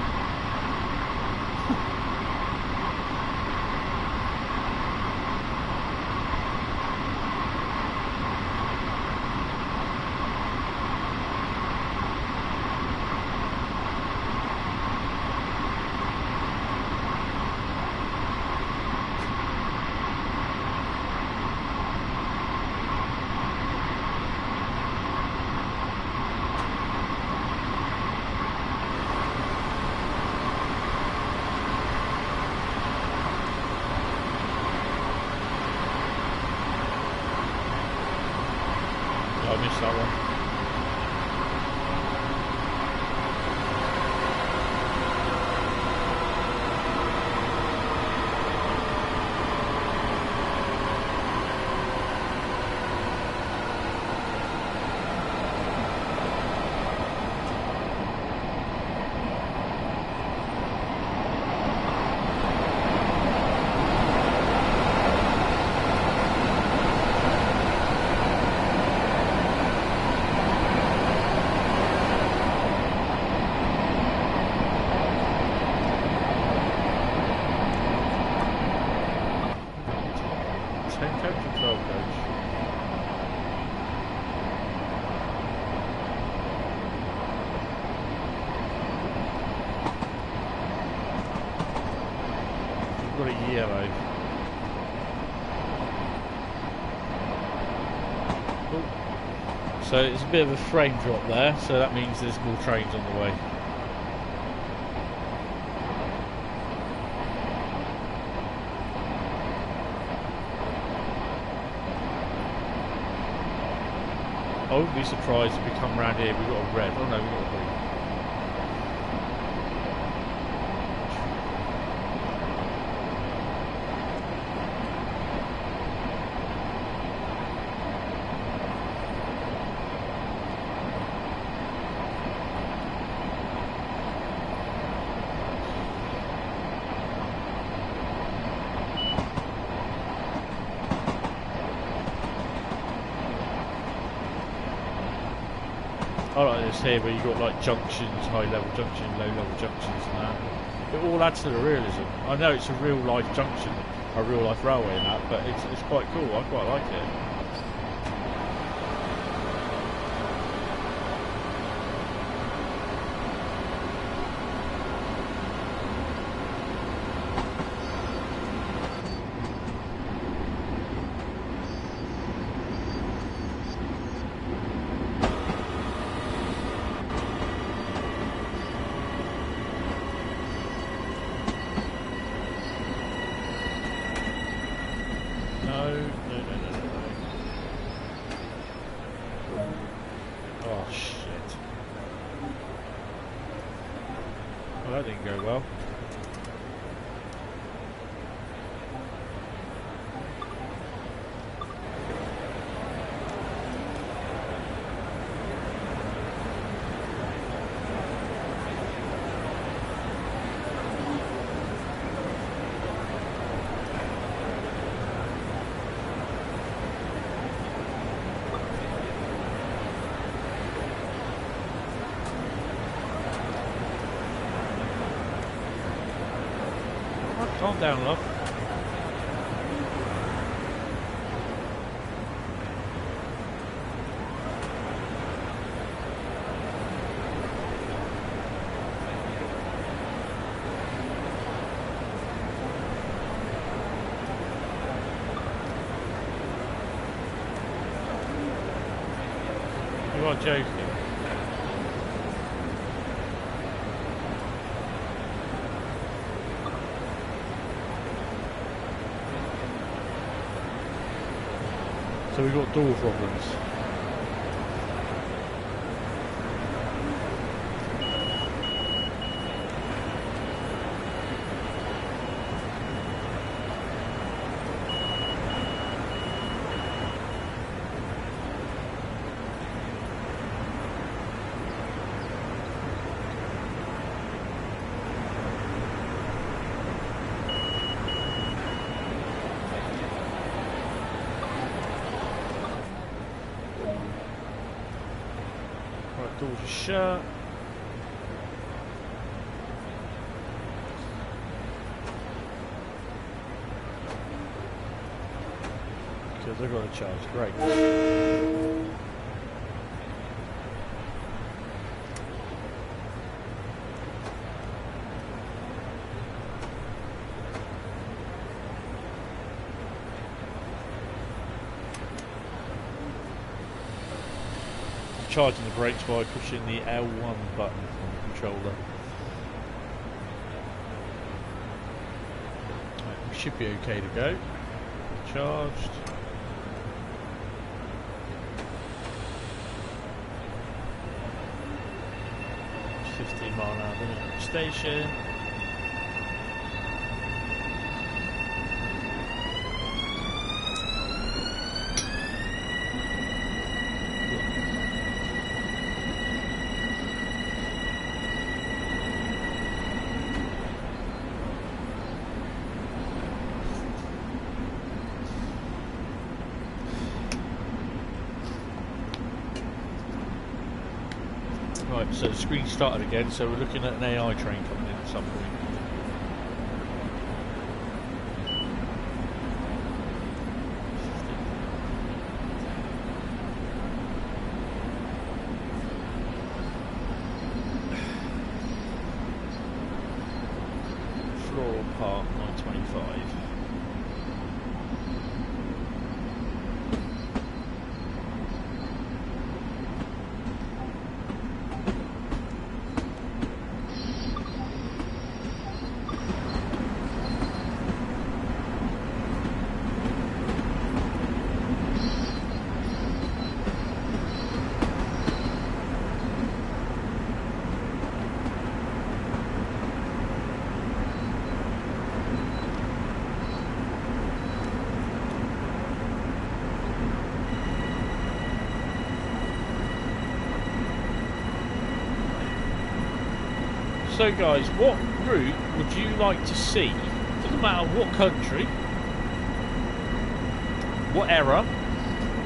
I missed that one. Got a yellow. Oh. So it's a bit of a frame drop there, so that means there's more trains on the way. I wouldn't be surprised if we come round here, we've got a red. Oh no, we've got a green. I like this here where you've got like junctions, high level junctions, low level junctions and that. It all adds to the realism. I know it's a real life junction, a real life railway and that, but it's quite cool, I quite like it. no, no, no, no, no, no. Oh, shit. Well, that didn't go well. Calm down, love. You are joking. So we've got door problems. Doors are shut. Because they've got a charge. Great. Charging the brakes by pushing the L1 button on the controller. Right, we should be okay to go. Charged. £15 minimum station. Right, so the screen started again, so we're looking at an AI train coming in at some point. Floor part 925. So guys, what route would you like to see? Doesn't matter what country, what era,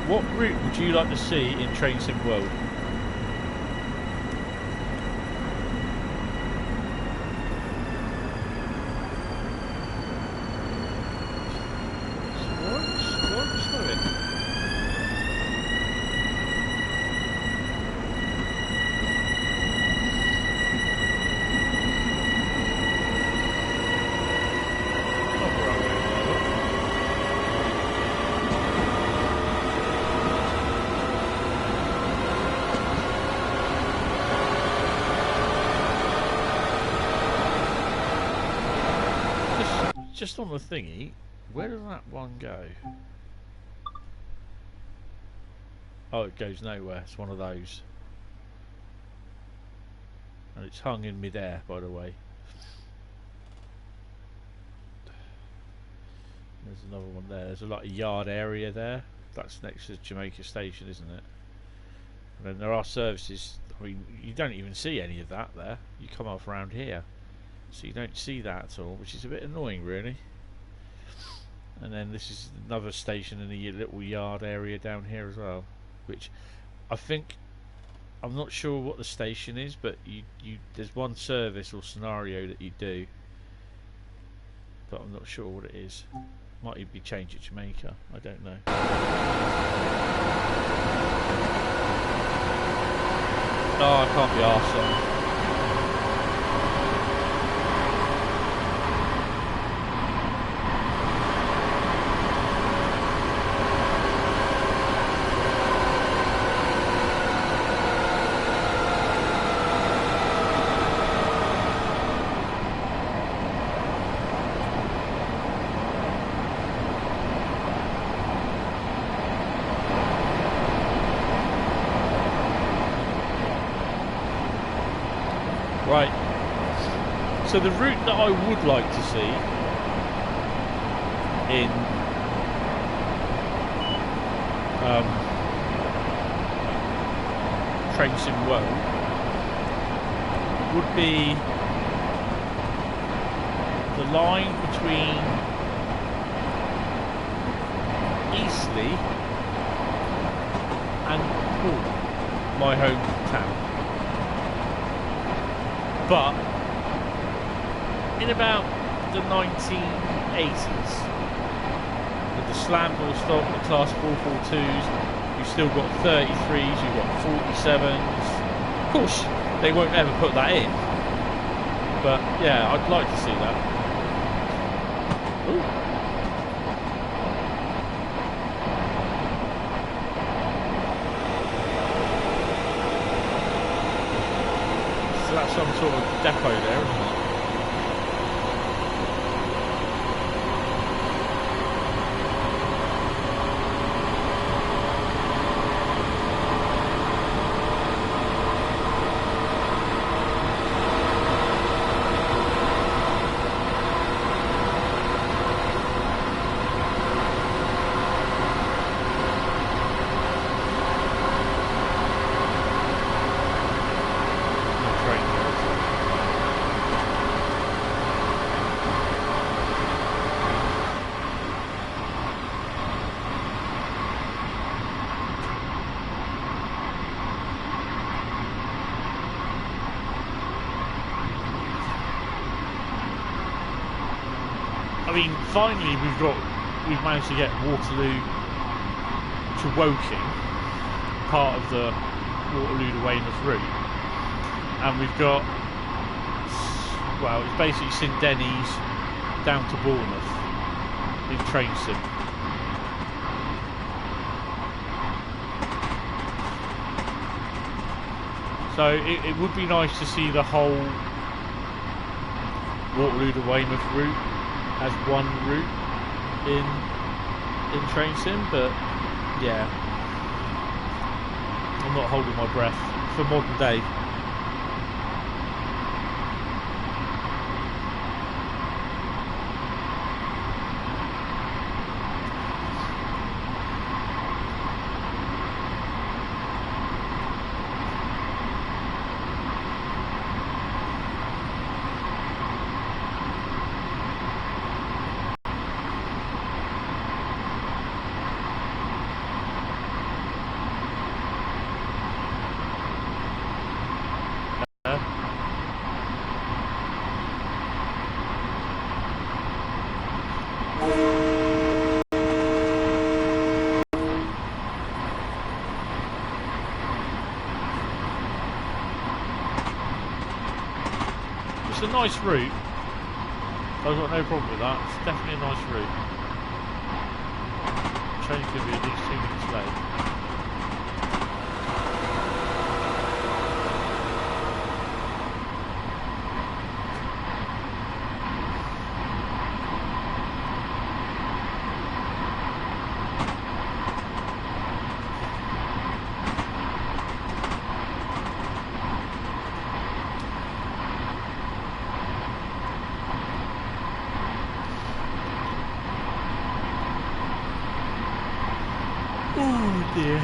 what route would you like to see in Train Sim World? Just on the thingy, where does that one go? Oh, it goes nowhere. It's one of those. And it's hung in midair, by the way. There's another one there. There's a lot of yard area there. That's next to Jamaica Station, isn't it? And then there are services. I mean, you don't even see any of that there. You come off around here, so you don't see that at all, which is a bit annoying, really. And then this is another station in a little yard area down here as well, which I think, I'm not sure what the station is, but there's one service or scenario that you do, but I'm not sure what it is. Might even be changed at Jamaica, I don't know. Oh, I can't be arsed. Right, so the route that I would like to see in Train Sim World would be the line between Eastleigh and Poole, my hometown. But in about the 1980s, with the slam door stock, the class 442s, you've still got 33s, you've got 47s. Of course, they won't ever put that in. But yeah, I'd like to see that. Ooh. That's some sort of depot there, isn't it? I mean, finally we've managed to get Waterloo to Woking, part of the Waterloo to Weymouth route, and we've got, well, it's basically St Denny's down to Bournemouth in Train Sim. So it would be nice to see the whole Waterloo to Weymouth route as one route in Train Sim, but yeah, I'm not holding my breath for modern day. It's a nice route. I've got no problem with that. It's definitely a nice route. The train's going to be at least 2 minutes late. dear.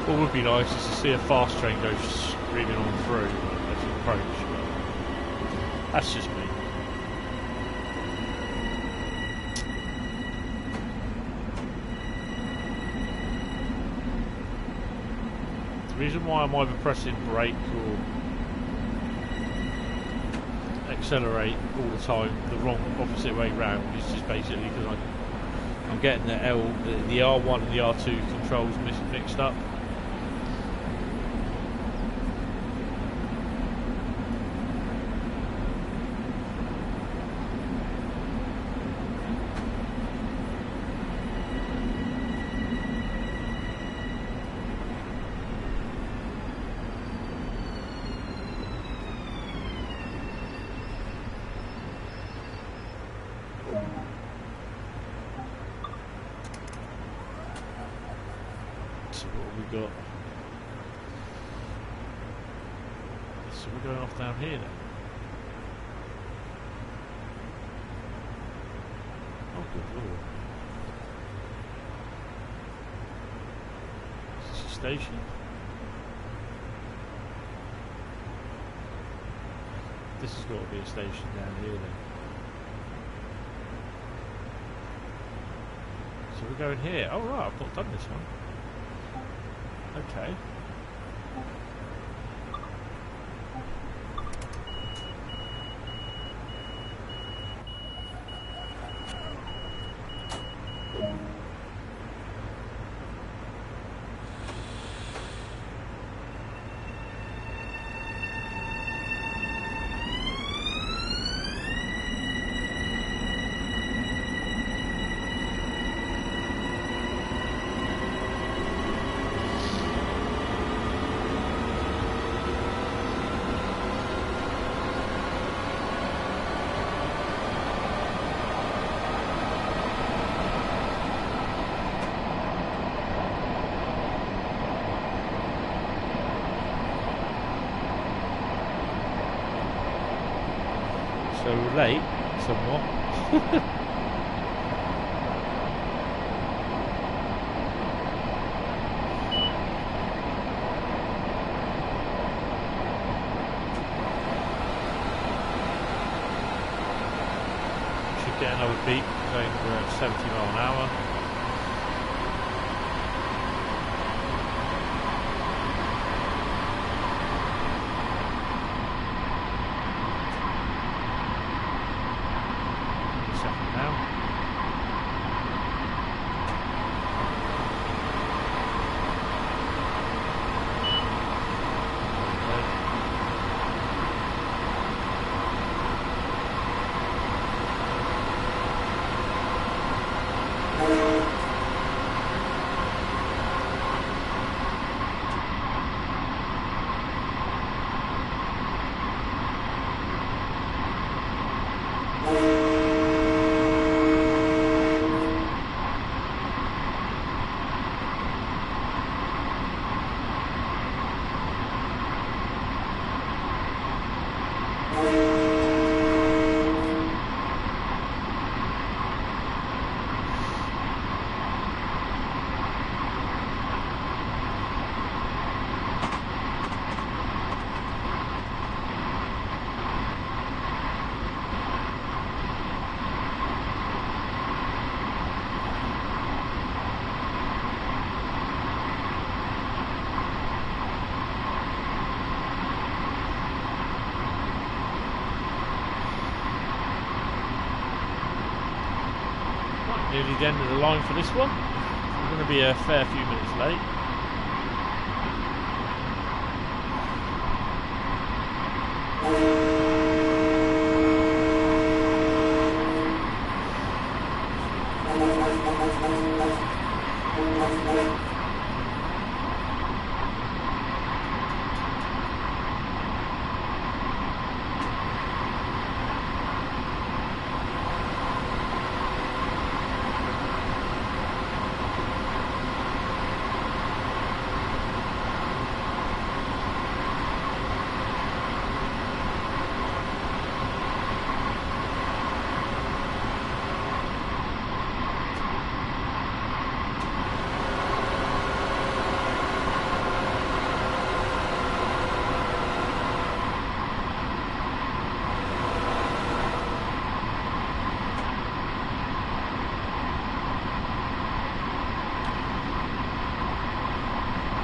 What would be nice is to see a fast train go screaming on through as you approach. That's just me. The reason why I'm either pressing brake or accelerate all the time the wrong opposite way round is just basically because I'm getting the R1 and the R2 controls mixed up. So what have we got? So we're going off down here then. Oh good lord. Is this a station? This has got to be a station down here then. So we're going here. Oh right, I've not done this one. Okay. So we're late, somewhat. Should get another beep, saying we're at 70 miles an hour. nearly the end of the line for this one. We're going to be a fair few minutes late.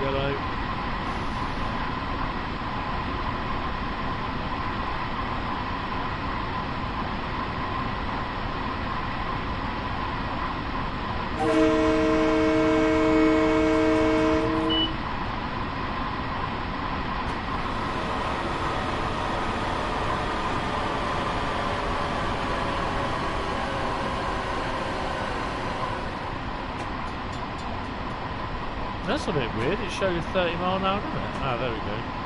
Yellow. That's a bit weird, it showed a 30 mph, didn't it? Ah, there we go.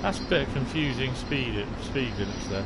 That's a bit of confusing speed limits there.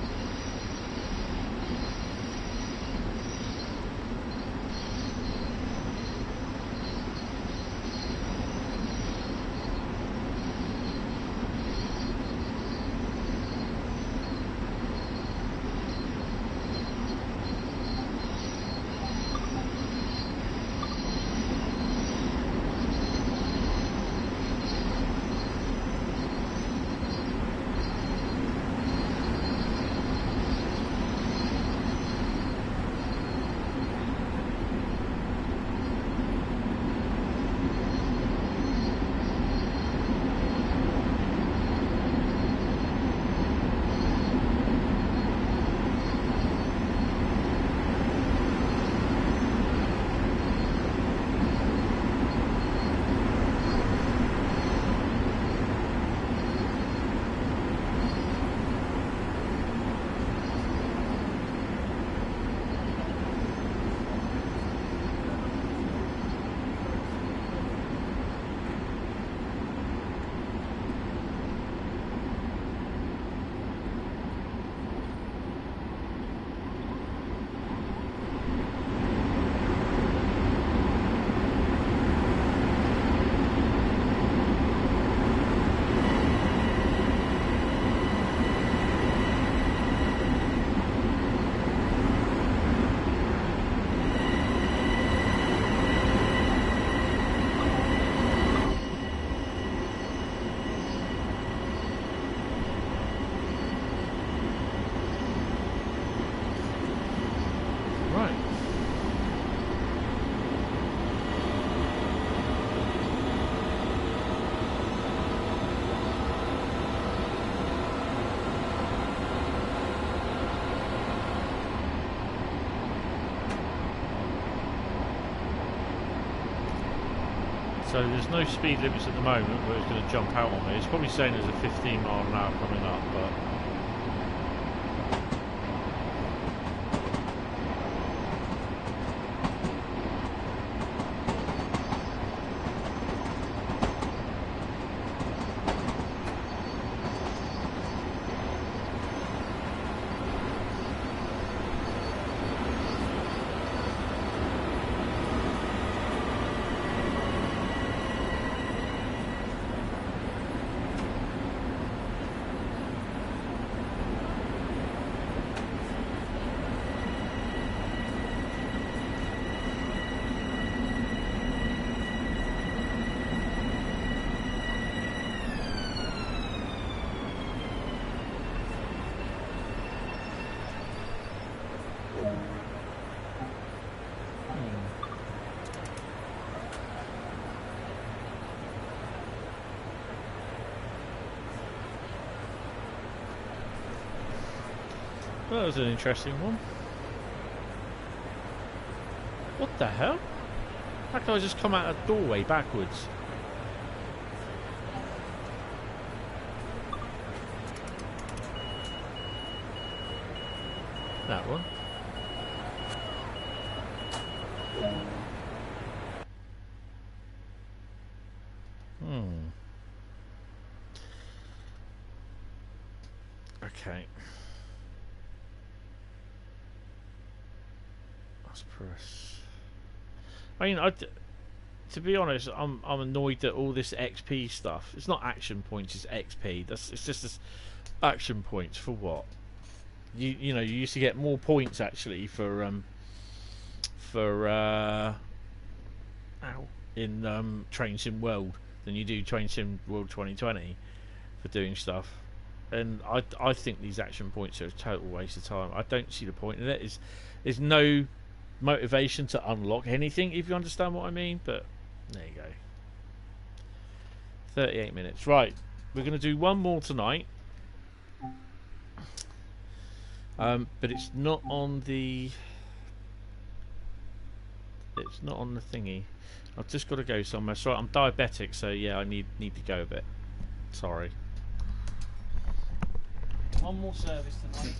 So there's no speed limits at the moment, but it's going to jump out on me. It's probably saying there's a 15 mph coming up, but Well, that was an interesting one. What the hell? How can I just come out a doorway backwards? That one. Okay. Let's press. I mean, to be honest, I'm annoyed that all this XP stuff. It's not action points. It's XP. It's just this action points for what? You know, you used to get more points actually for in Train Sim World than you do Train Sim World 2020 for doing stuff. And I think these action points are a total waste of time. I don't see the point in it. There's no motivation to unlock anything, if you understand what I mean. But there you go. 38 minutes. Right, we're going to do one more tonight. But it's not on the thingy. I've just got to go somewhere. Sorry, I'm diabetic, so yeah, I need to go a bit. Sorry. One more service tonight.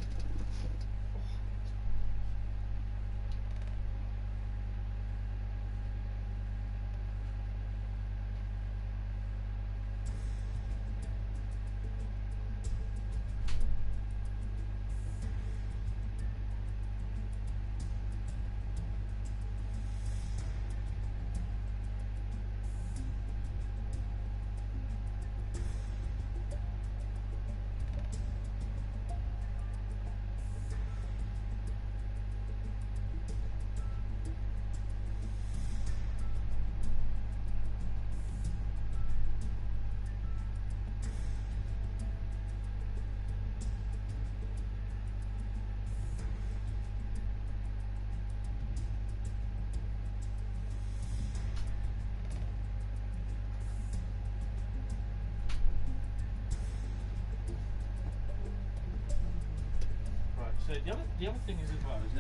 So the other thing is as well is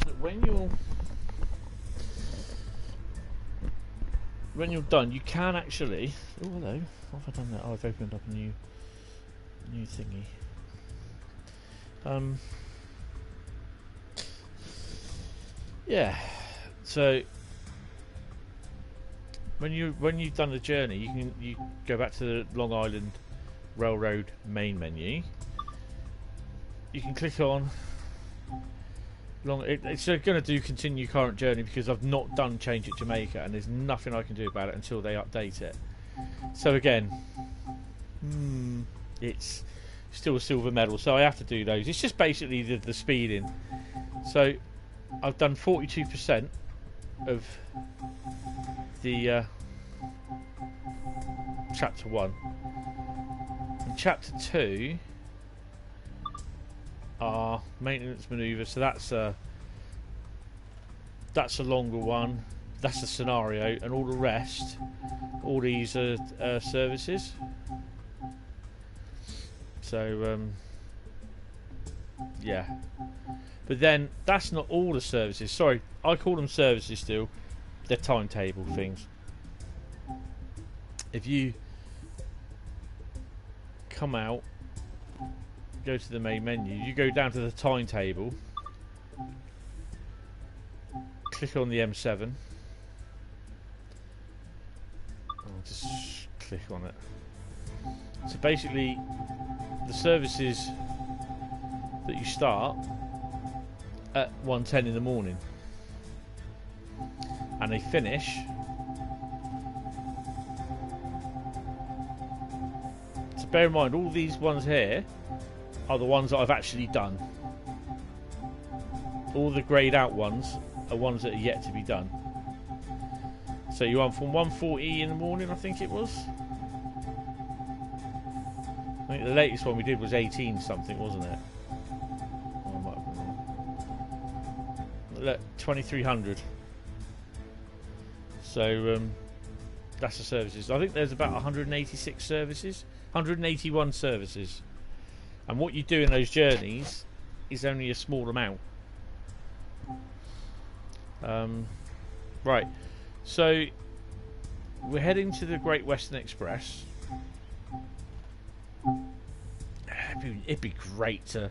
that when you're done, you can actually. Oh, hello. What have I done there? Oh, I've opened up a new thingy. Yeah. So when you've done the journey, you go back to the Long Island Railroad main menu. You can click on it's going to do continue current journey because I've not done change at Jamaica and there's nothing I can do about it until they update it. So again, it's still a silver medal, so I have to do those. It's just basically the speeding. So I've done 42% of the chapter 1. And chapter 2 are maintenance manoeuvres, so that's a longer one. That's the scenario, and all the rest, all these are services. So yeah, but then that's not all the services. Sorry, I call them services still. They're timetable things. If you come out, go to the main menu, you go down to the timetable, click on the M7. I'll just click on it. So basically the services that you start at 1:10 in the morning and they finish so bear in mind all these ones here are the ones that I've actually done. All the greyed out ones are ones that are yet to be done. So you're on from 1:40 in the morning, I think it was. I think the latest one we did was 18 something, wasn't it? Oh, I might have been wrong. Look, 2300. So that's the services. I think there's about 186 services, 181 services. And what you do in those journeys is only a small amount. Right, so we're heading to the Great Western Express. It'd be great to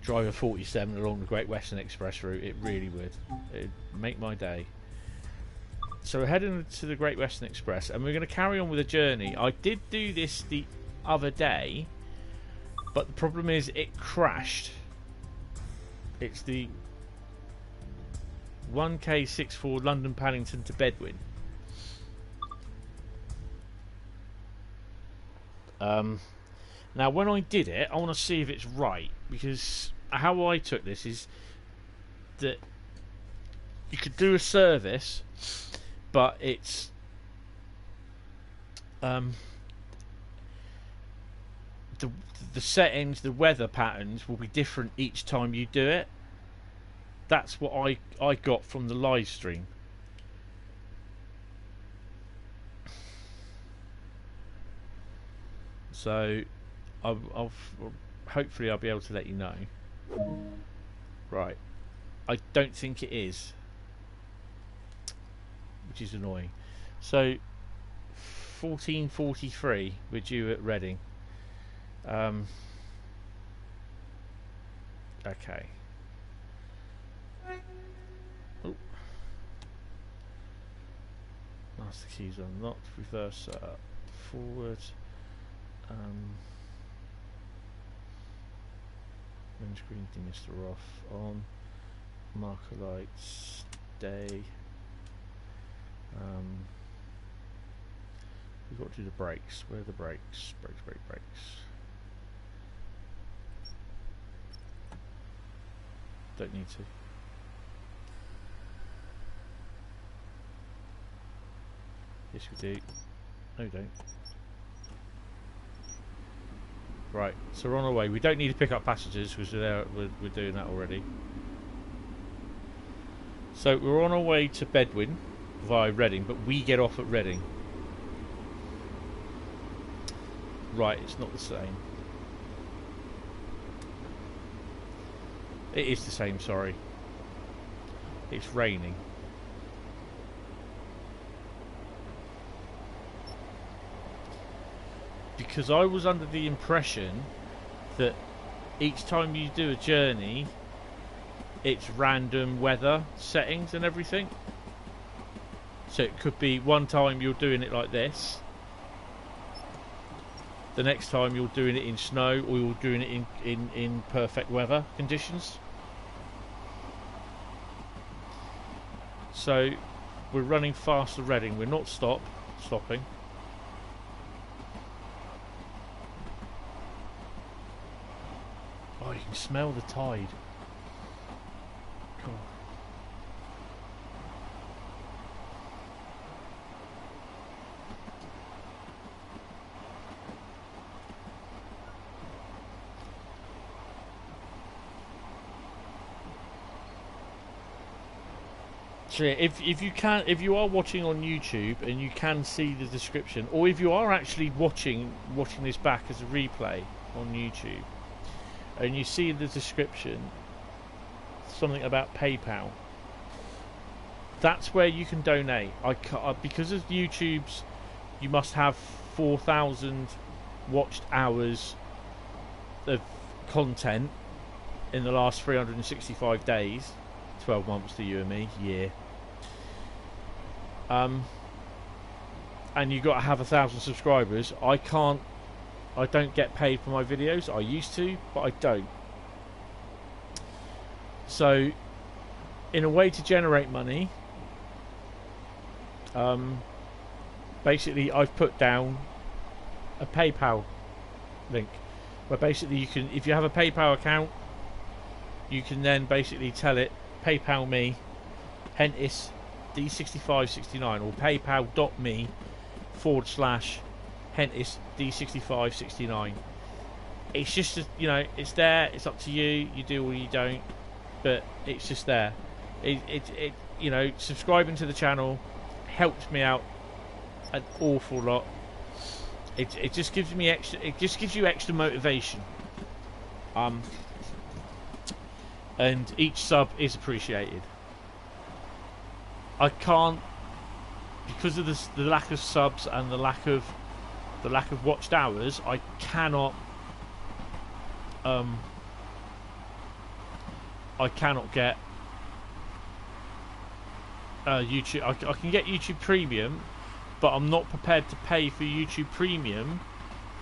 drive a 47 along the Great Western Express route. It really would. It'd make my day. So we're heading to the Great Western Express, and we're going to carry on with the journey. I did do this the other day, but the problem is it crashed. It's the 1K64 London Paddington to Bedwin. Now when I did it, I want to see if it's right, because how I took this is that you could do a service, but it's the settings, the weather patterns will be different each time you do it. That's what I got from the live stream. So hopefully I'll be able to let you know. Right, I don't think it is, which is annoying. So 14:43 we're due at Reading. Okay. Oh. Master keys unlocked. Reverse forward. Windscreen demister off. On. Marker lights. Stay. We've got to do the brakes. Where are the brakes? Brakes. Don't need to. Yes, we do. No, we don't. Right, so we're on our way. We don't need to pick up passengers because we're doing that already. So we're on our way to Bedwin via Reading, but we get off at Reading. Right, it's not the same. It is the same, sorry. It's raining. Because I was under the impression that each time you do a journey, it's random weather settings and everything. So it could be one time you're doing it like this, the next time you're doing it in snow, or you're doing it in perfect weather conditions. So we're running fast to Reading. We're not stopping. Oh, you can smell the tide. God. So yeah, if you are watching on YouTube and you can see the description, or if you are actually watching this back as a replay on YouTube, and you see the description something about PayPal, that's where you can donate. Because of YouTube's, you must have 4,000 watched hours of content in the last 365 days, 12 months to you and me, year. And you've got to have 1,000 subscribers. I don't get paid for my videos. I used to, but I don't. So, in a way to generate money, basically I've put down a PayPal link, where basically you can, if you have a PayPal account, you can then basically tell it, PayPal me, Hentis D6569, or paypal.me/Hentis D6569. It's just, it's there. It's up to you. You do or you don't, but it's just there. Subscribing to the channel helps me out an awful lot. It just gives me extra. It just gives you extra motivation. And each sub is appreciated. I can't, because of the lack of subs and the lack of watched hours. I cannot get YouTube. I can get YouTube Premium, but I'm not prepared to pay for YouTube Premium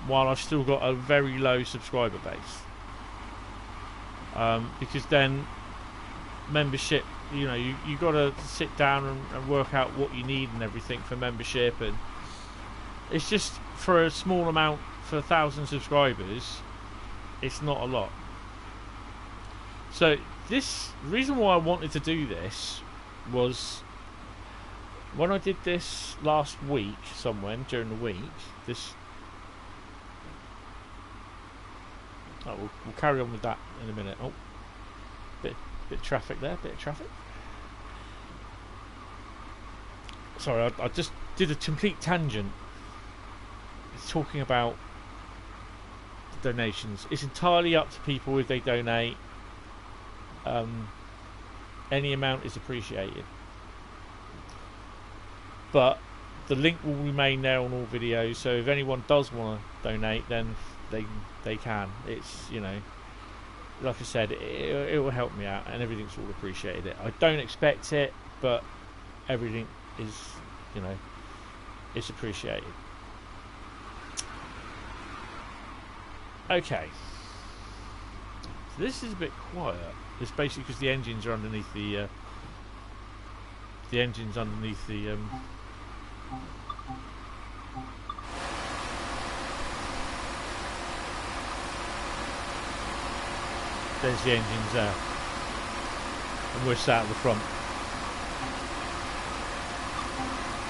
while I've still got a very low subscriber base. Because then membership, you know, you got to sit down and work out what you need and everything for membership, and it's just for a small amount, for 1,000 subscribers, it's not a lot. So this reason why I wanted to do this was when I did this last week, somewhere during the week. We'll carry on with that in a minute. Oh, bit of traffic there, bit of traffic. Sorry, I just did a complete tangent. It's talking about donations. It's entirely up to people if they donate. Any amount is appreciated, but the link will remain there on all videos. So if anyone does want to donate, then they can. It's, you know, like I said, it will help me out, and everything's all appreciated. I don't expect it, but everything is, you know, it's appreciated. Okay, so this is a bit quiet. It's basically because the engines are underneath the there's the engines there, and we're sat at the front.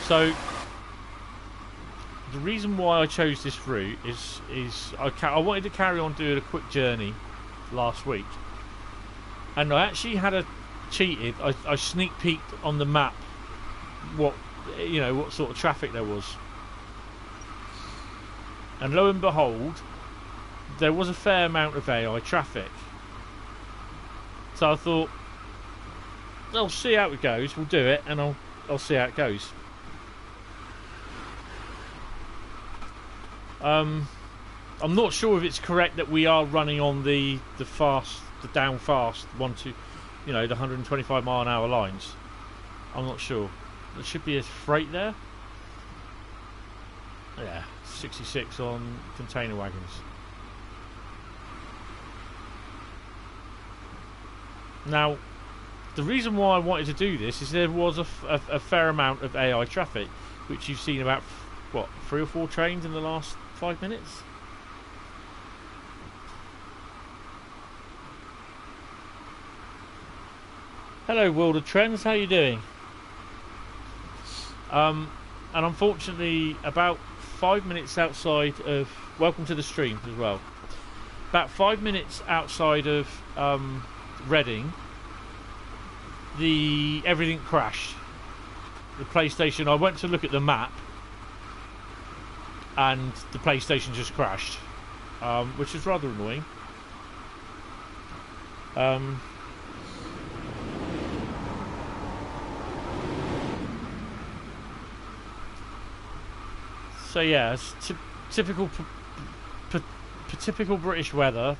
So the reason why I chose this route is I wanted to carry on doing a quick journey last week, and I actually had cheated. I sneak peeked on the map what sort of traffic there was, and lo and behold, there was a fair amount of AI traffic. So I thought, I'll see how it goes. We'll do it, and I'll see how it goes. I'm not sure if it's correct that we are running on the down fast the 125 mph lines. I'm not sure. There should be a freight there. Yeah, 66 on container wagons. Now, the reason why I wanted to do this is there was a fair amount of AI traffic, which you've seen about, what, 3 or 4 trains in the last 5 minutes? Hello, World of Trends, how you doing? And unfortunately, about 5 minutes outside of... Welcome to the stream as well. About 5 minutes outside of Reading, everything crashed. The PlayStation, I went to look at the map, and the PlayStation just crashed, which is rather annoying. So yeah, it's typical British weather.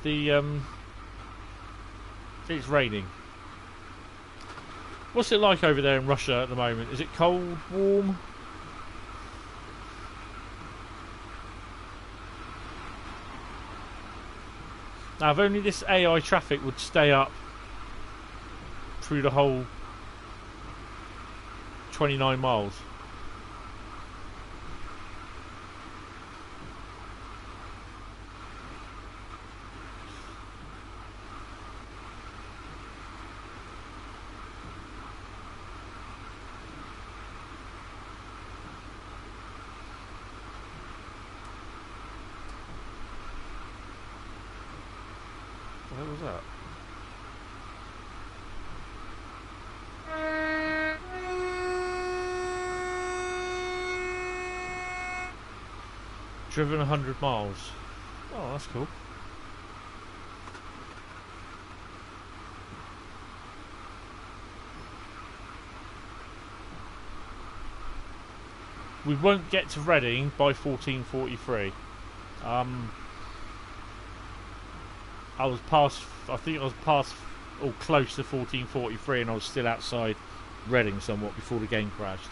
It's raining. What's it like over there in Russia at the moment? Is it cold, warm? Now, if only this AI traffic would stay up through the whole 29 miles. What was that? Driven 100 miles. Oh, that's cool. we won't get to Reading by 14:43. I was past. I think I was past or close to 14:43, and I was still outside Reading somewhat before the game crashed.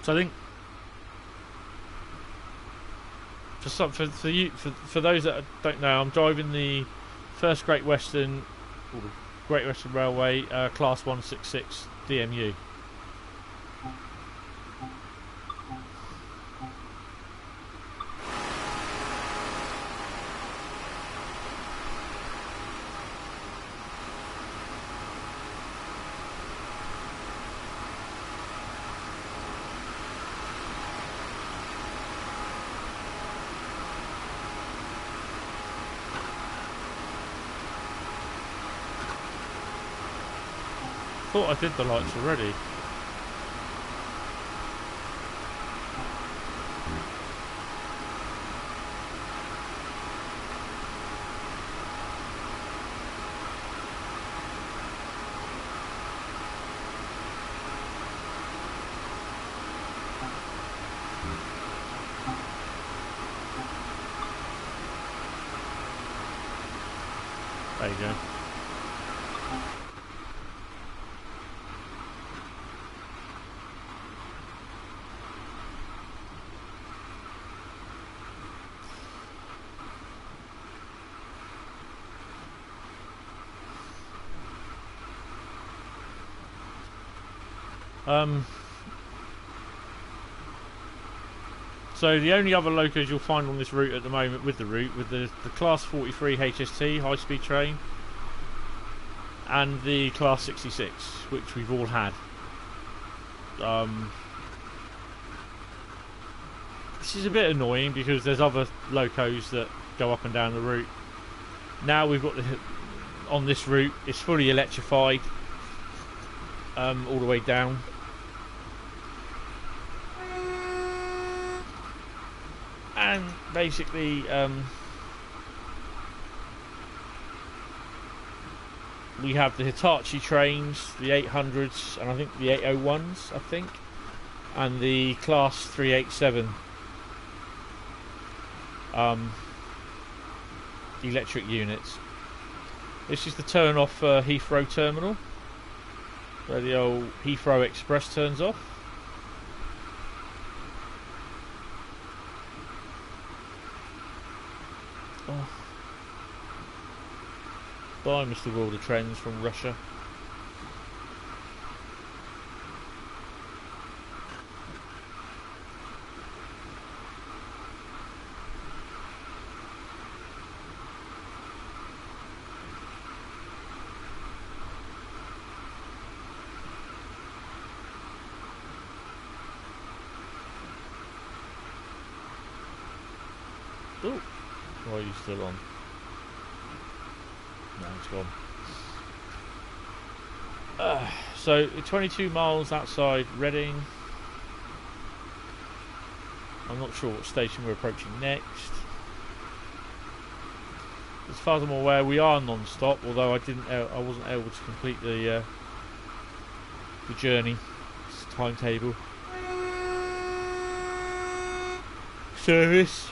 So I think for those that don't know, I'm driving the first Great Western Railway Class 166 DMU. Thought I did the lights already. There you go. So the only other locos you'll find on this route at the moment with the Class 43 HST high-speed train and the Class 66, which we've all had. This is a bit annoying because there's other locos that go up and down the route. Now we've got on this route, it's fully electrified all the way down. And basically, we have the Hitachi trains, the 800s, and I think the 801s, and the Class 387 electric units. This is the turn off Heathrow terminal, where the old Heathrow Express turns off. Oh. Bye, Mr. World of Trends from Russia. Oh, why are you still on? No, it's gone. So 22 miles outside Reading. I'm not sure what station we're approaching next. As far as I'm aware, we are non-stop. Although I wasn't able to complete the journey timetable. Service.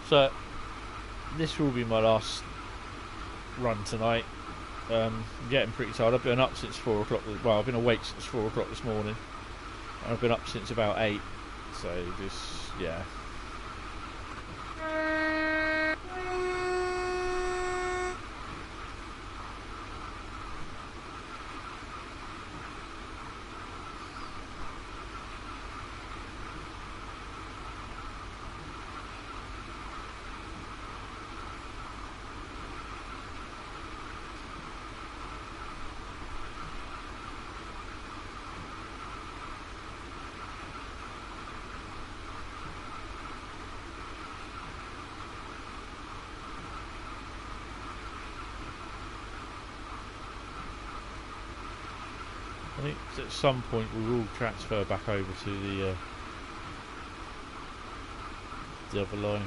So this will be my last run tonight. I'm getting pretty tired. I've been up since 4 o'clock. Well, I've been awake since 4 o'clock this morning. I've been up since about 8. So just, yeah. I think at some point we'll all transfer back over to the other line.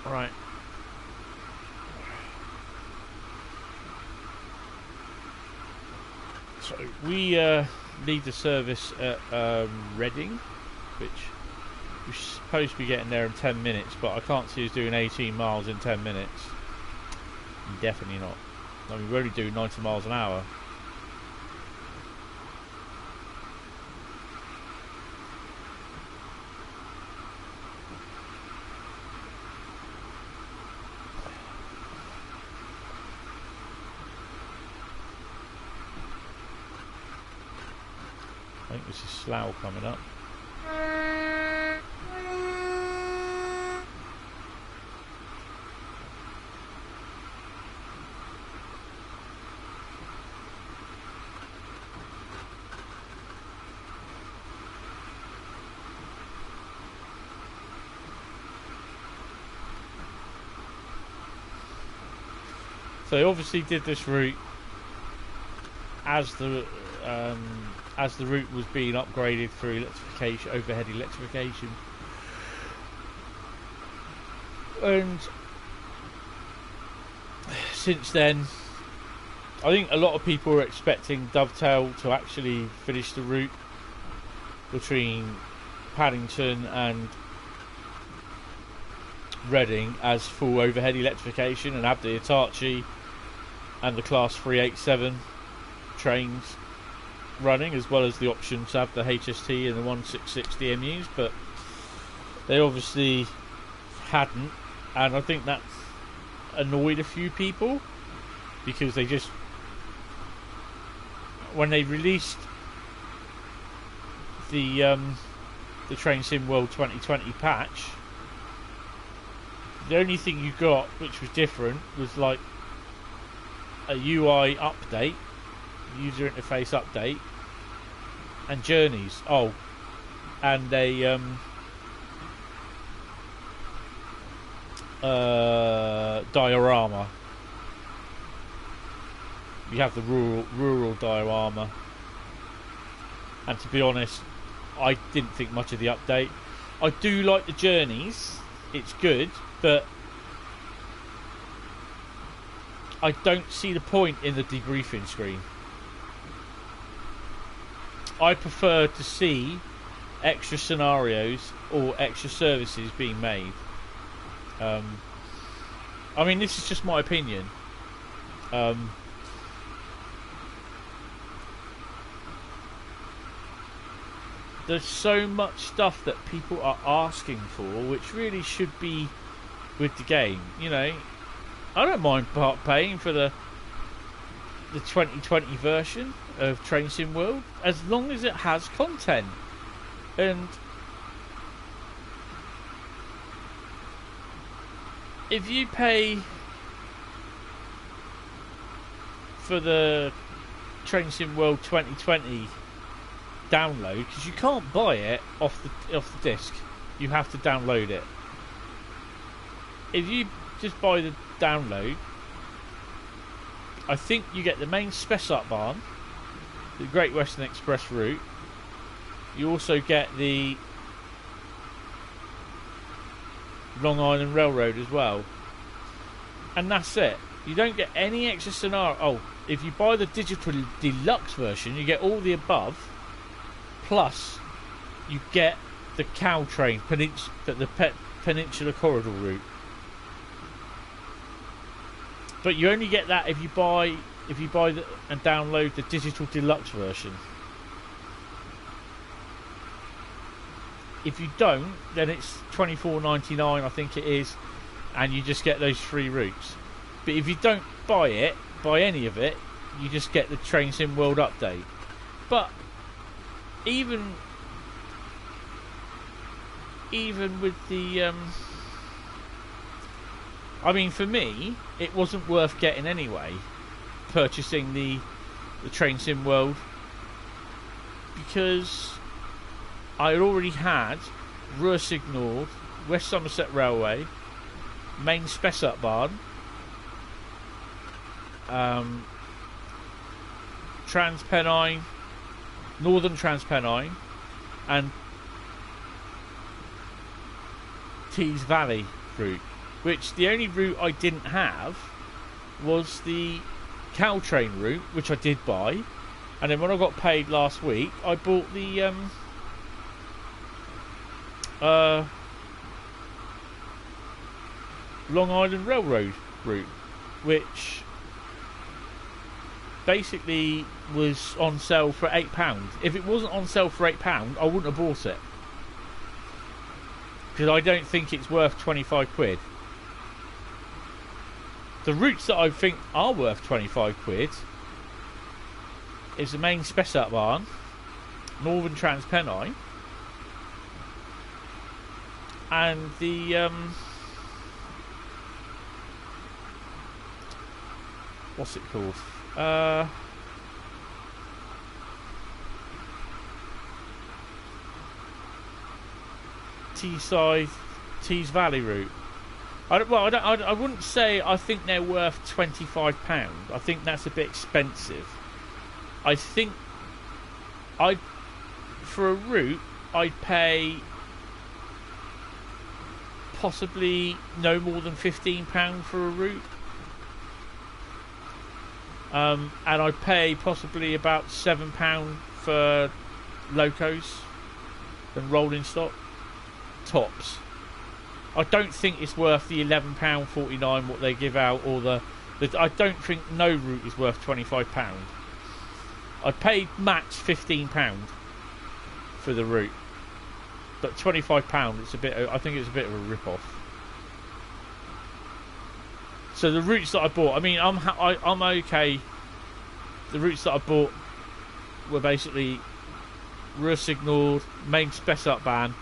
Right. So we leave the service at Reading, which we're supposed to be getting there in 10 minutes, but I can't see us doing 18 miles in 10 minutes. Definitely not. I mean, we're only doing 90 miles an hour. I think this is Slough coming up. So they obviously did this route as the route was being upgraded through electrification, overhead electrification, and since then, I think a lot of people were expecting Dovetail to actually finish the route between Paddington and Reading as full overhead electrification and have the Hitachi and the Class 387 trains running, as well as the option to have the HST and the 1660 MUs, but they obviously hadn't, and I think that's annoyed a few people because they just, when they released the Train Sim World 2020 patch, the only thing you got which was different was like a UI update, user interface update, and journeys. Oh, and a diorama. You have the rural diorama, and to be honest, I didn't think much of the update. I do like the journeys; it's good, but I don't see the point in the debriefing screen. I prefer to see extra scenarios or extra services being made. I mean, this is just my opinion. There's so much stuff that people are asking for, which really should be with the game. You know, I don't mind paying for the 2020 version of Train Sim World as long as it has content. And if you pay for the Train Sim World 2020 download, because you can't buy it off the disc, you have to download it. If you just buy the download, I think you get the main spec up barn, the Great Western Express route. You also get the Long Island Railroad as well, and that's it. You don't get any extra scenario. Oh, if you buy the digital deluxe version, you get all the above, plus you get the Caltrain Peninsula Corridor route. But you only get that if you buy and download the digital deluxe version. If you don't, then it's $24.99, I think it is, and you just get those 3 routes. But if you don't buy any of it, you just get the Train Sim World update. But even with the I mean, for me, it wasn't worth getting anyway, purchasing the Train Sim World, because I already had Rursignord, West Somerset Railway, Main Spessartbahn, Transpennine, Northern Transpennine, and Tees Valley route. Which the only route I didn't have was the Caltrain route, which I did buy, and then when I got paid last week, I bought the Long Island Railroad route, which basically was on sale for £8. If it wasn't on sale for £8, I wouldn't have bought it, because I don't think it's worth 25 quid. The routes that I think are worth 25 quid is the Main Spessartbahn, Northern Transpennine, and the what's it called? Tees Valley route. I wouldn't say I think they're worth £25. I think that's a bit expensive. I think for a route I'd pay possibly no more than £15 for a route, and I'd pay possibly about £7 for locos and rolling stock tops. I don't think it's worth the £11.49 what they give out, or I don't think no route is worth £25. I'd pay max £15 for the route, but £25 it's a bit. I think it's a bit of a rip-off. So the routes that I bought, I mean, I'm okay. The routes that I bought were basically Rursignord, Main Spessartbahn,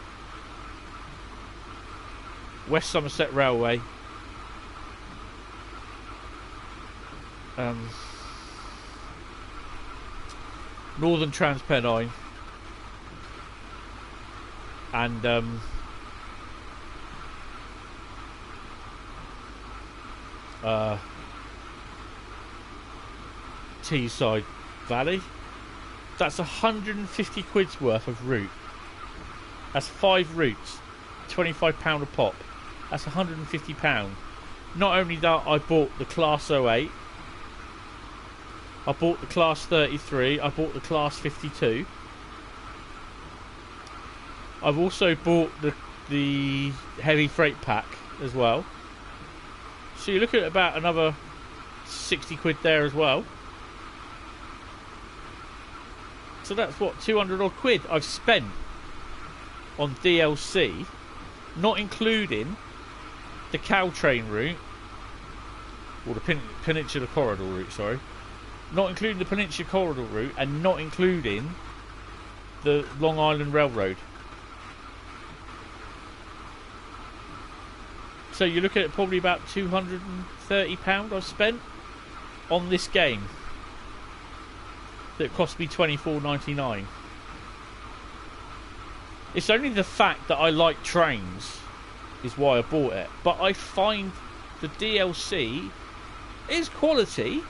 West Somerset Railway, Northern Transpennine, and Teesside Valley. That's 150 quid's worth of route. That's 5 routes, £25 a pop. That's £150. Not only that, I bought the Class 08, I bought the Class 33, I bought the Class 52. I've also bought the heavy freight pack as well. So you're looking at about another 60 quid there as well. So that's what, 200 odd quid I've spent on DLC, not including the Caltrain route, or the Peninsula Corridor route, sorry. Not including the Peninsula Corridor route, and not including the Long Island Railroad. So you're looking at probably about £230 I've spent on this game that cost me $24.99. It's only the fact that I like trains is why I bought it, but I find the DLC is quality.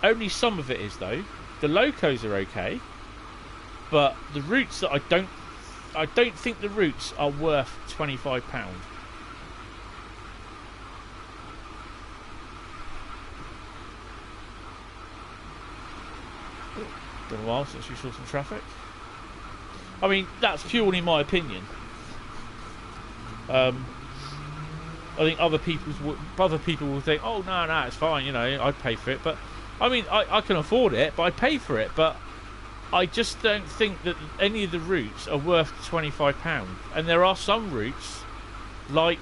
Only some of it is, though. The locos are okay, but the routes that I don't think the routes are worth £25. Been a while since we saw some traffic. I mean, that's purely my opinion. I think other people will think, oh no, it's fine, you know, I'd pay for it. But I mean, I can afford it, but I pay for it. But I just don't think that any of the routes are worth £25. And there are some routes, like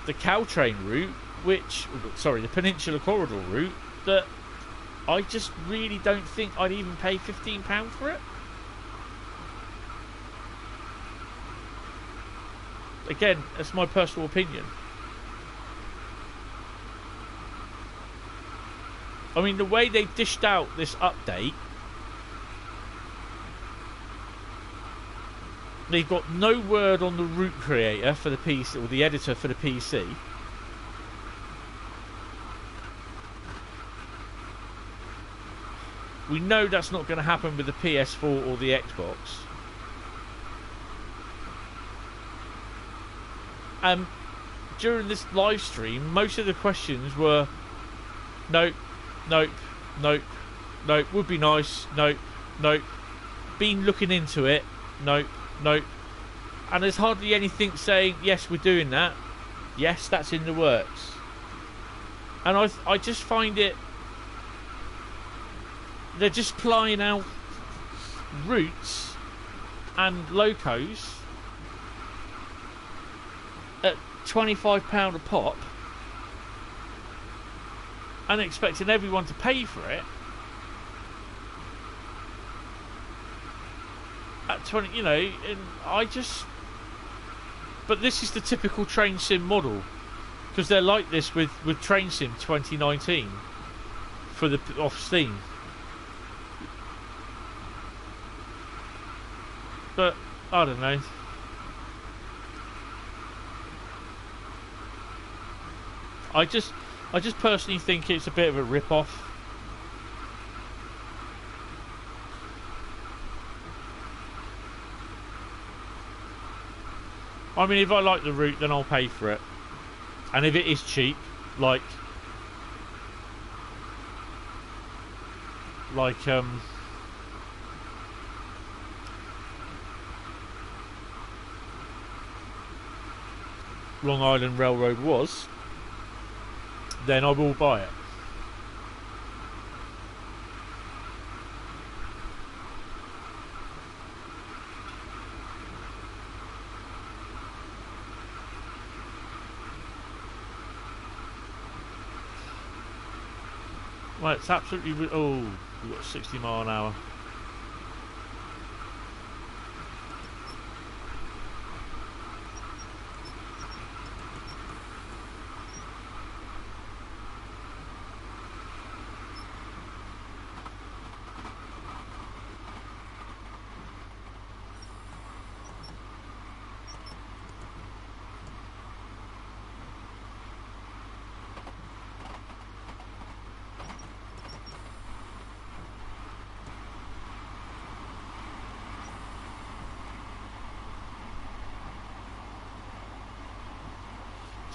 the Caltrain route, the Peninsula Corridor route, that I just really don't think I'd even pay £15 for it. Again, that's my personal opinion. I mean, the way they've dished out this update, they've got no word on the route creator for the PC, or the editor for the PC. We know that's not going to happen with the PS4 or the Xbox. During this live stream, most of the questions were nope, would be nice, nope, been looking into it, nope, and there's hardly anything saying yes, we're doing that, yes, that's in the works. And I just find it, they're just plying out routes and locos at £25 a pop and expecting everyone to pay for it at 20, you know. And I just, but this is the typical train sim model, because they're like this with Train Sim 2019 for the off Steam. But I don't know. I just personally think it's a bit of a rip-off. I mean, if I like the route, then I'll pay for it. And if it is cheap, like Long Island Railroad was, then I will buy it. Well, it's absolutely... Oh, we've got 60 mile an hour.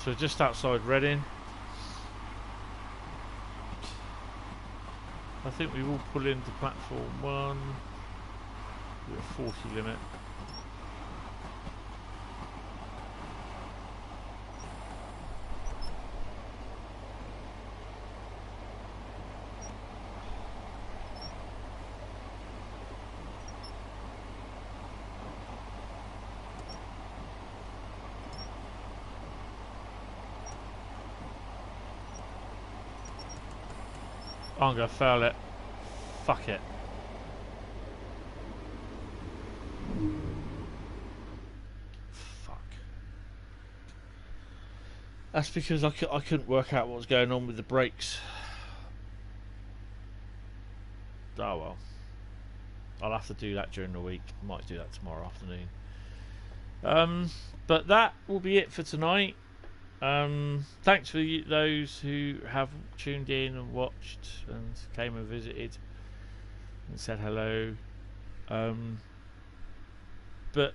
So just outside Reading. I think we will pull into platform 1 with a 40 limit. I'm gonna fail it. Fuck it. Fuck. That's because I couldn't work out what was going on with the brakes. Oh well. I'll have to do that during the week. Might do that tomorrow afternoon. But that will be it for tonight. Thanks for those who have tuned in and watched and came and visited and said hello. But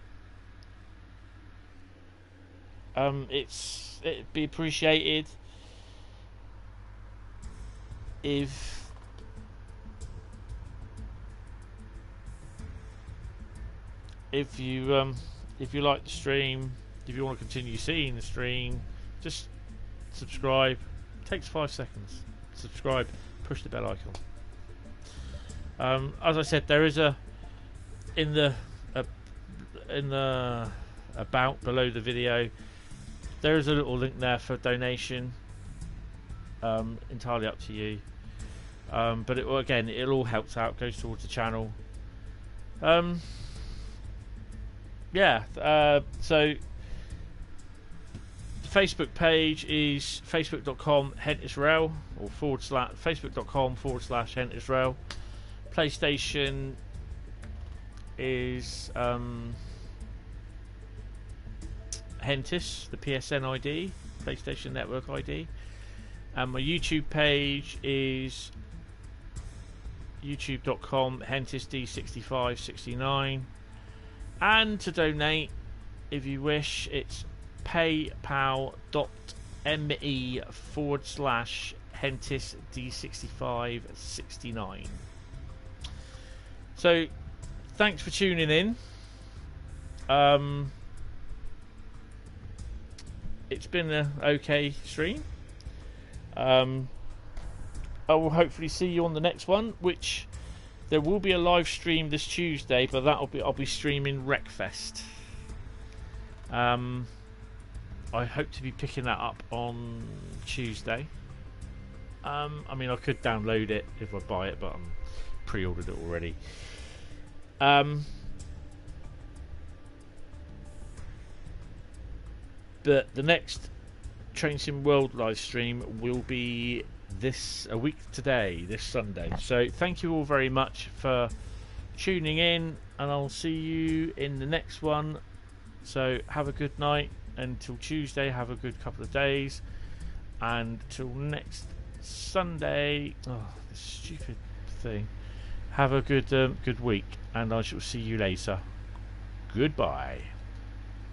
it'd be appreciated if if you like the stream, if you want to continue seeing the stream, just subscribe. It takes 5 seconds. Subscribe, push the bell icon. As I said, there is in the about below the video, there is a little link there for donation. Entirely up to you. But it all helps out, goes towards the channel. So the Facebook page is facebook.com/hentisrail or facebook.com/hentisrail. PlayStation is Hentis, the PSN ID, PlayStation Network ID. And my YouTube page is youtube.com/hentisd6569. And to donate, if you wish, it's paypal.me/hentisd6569. So, thanks for tuning in. It's been an okay stream. I will hopefully see you on the next one, which there will be a live stream this Tuesday, but I'll be streaming Wreckfest. I hope to be picking that up on Tuesday. I mean, I could download it if I buy it, but I'm pre-ordered it already. But the next Train Sim World live stream will be a week today, this Sunday. So thank you all very much for tuning in, and I'll see you in the next one. So have a good night until Tuesday. Have a good couple of days, and till next Sunday. Oh, this stupid thing. Have a good week, and I shall see you later. Goodbye.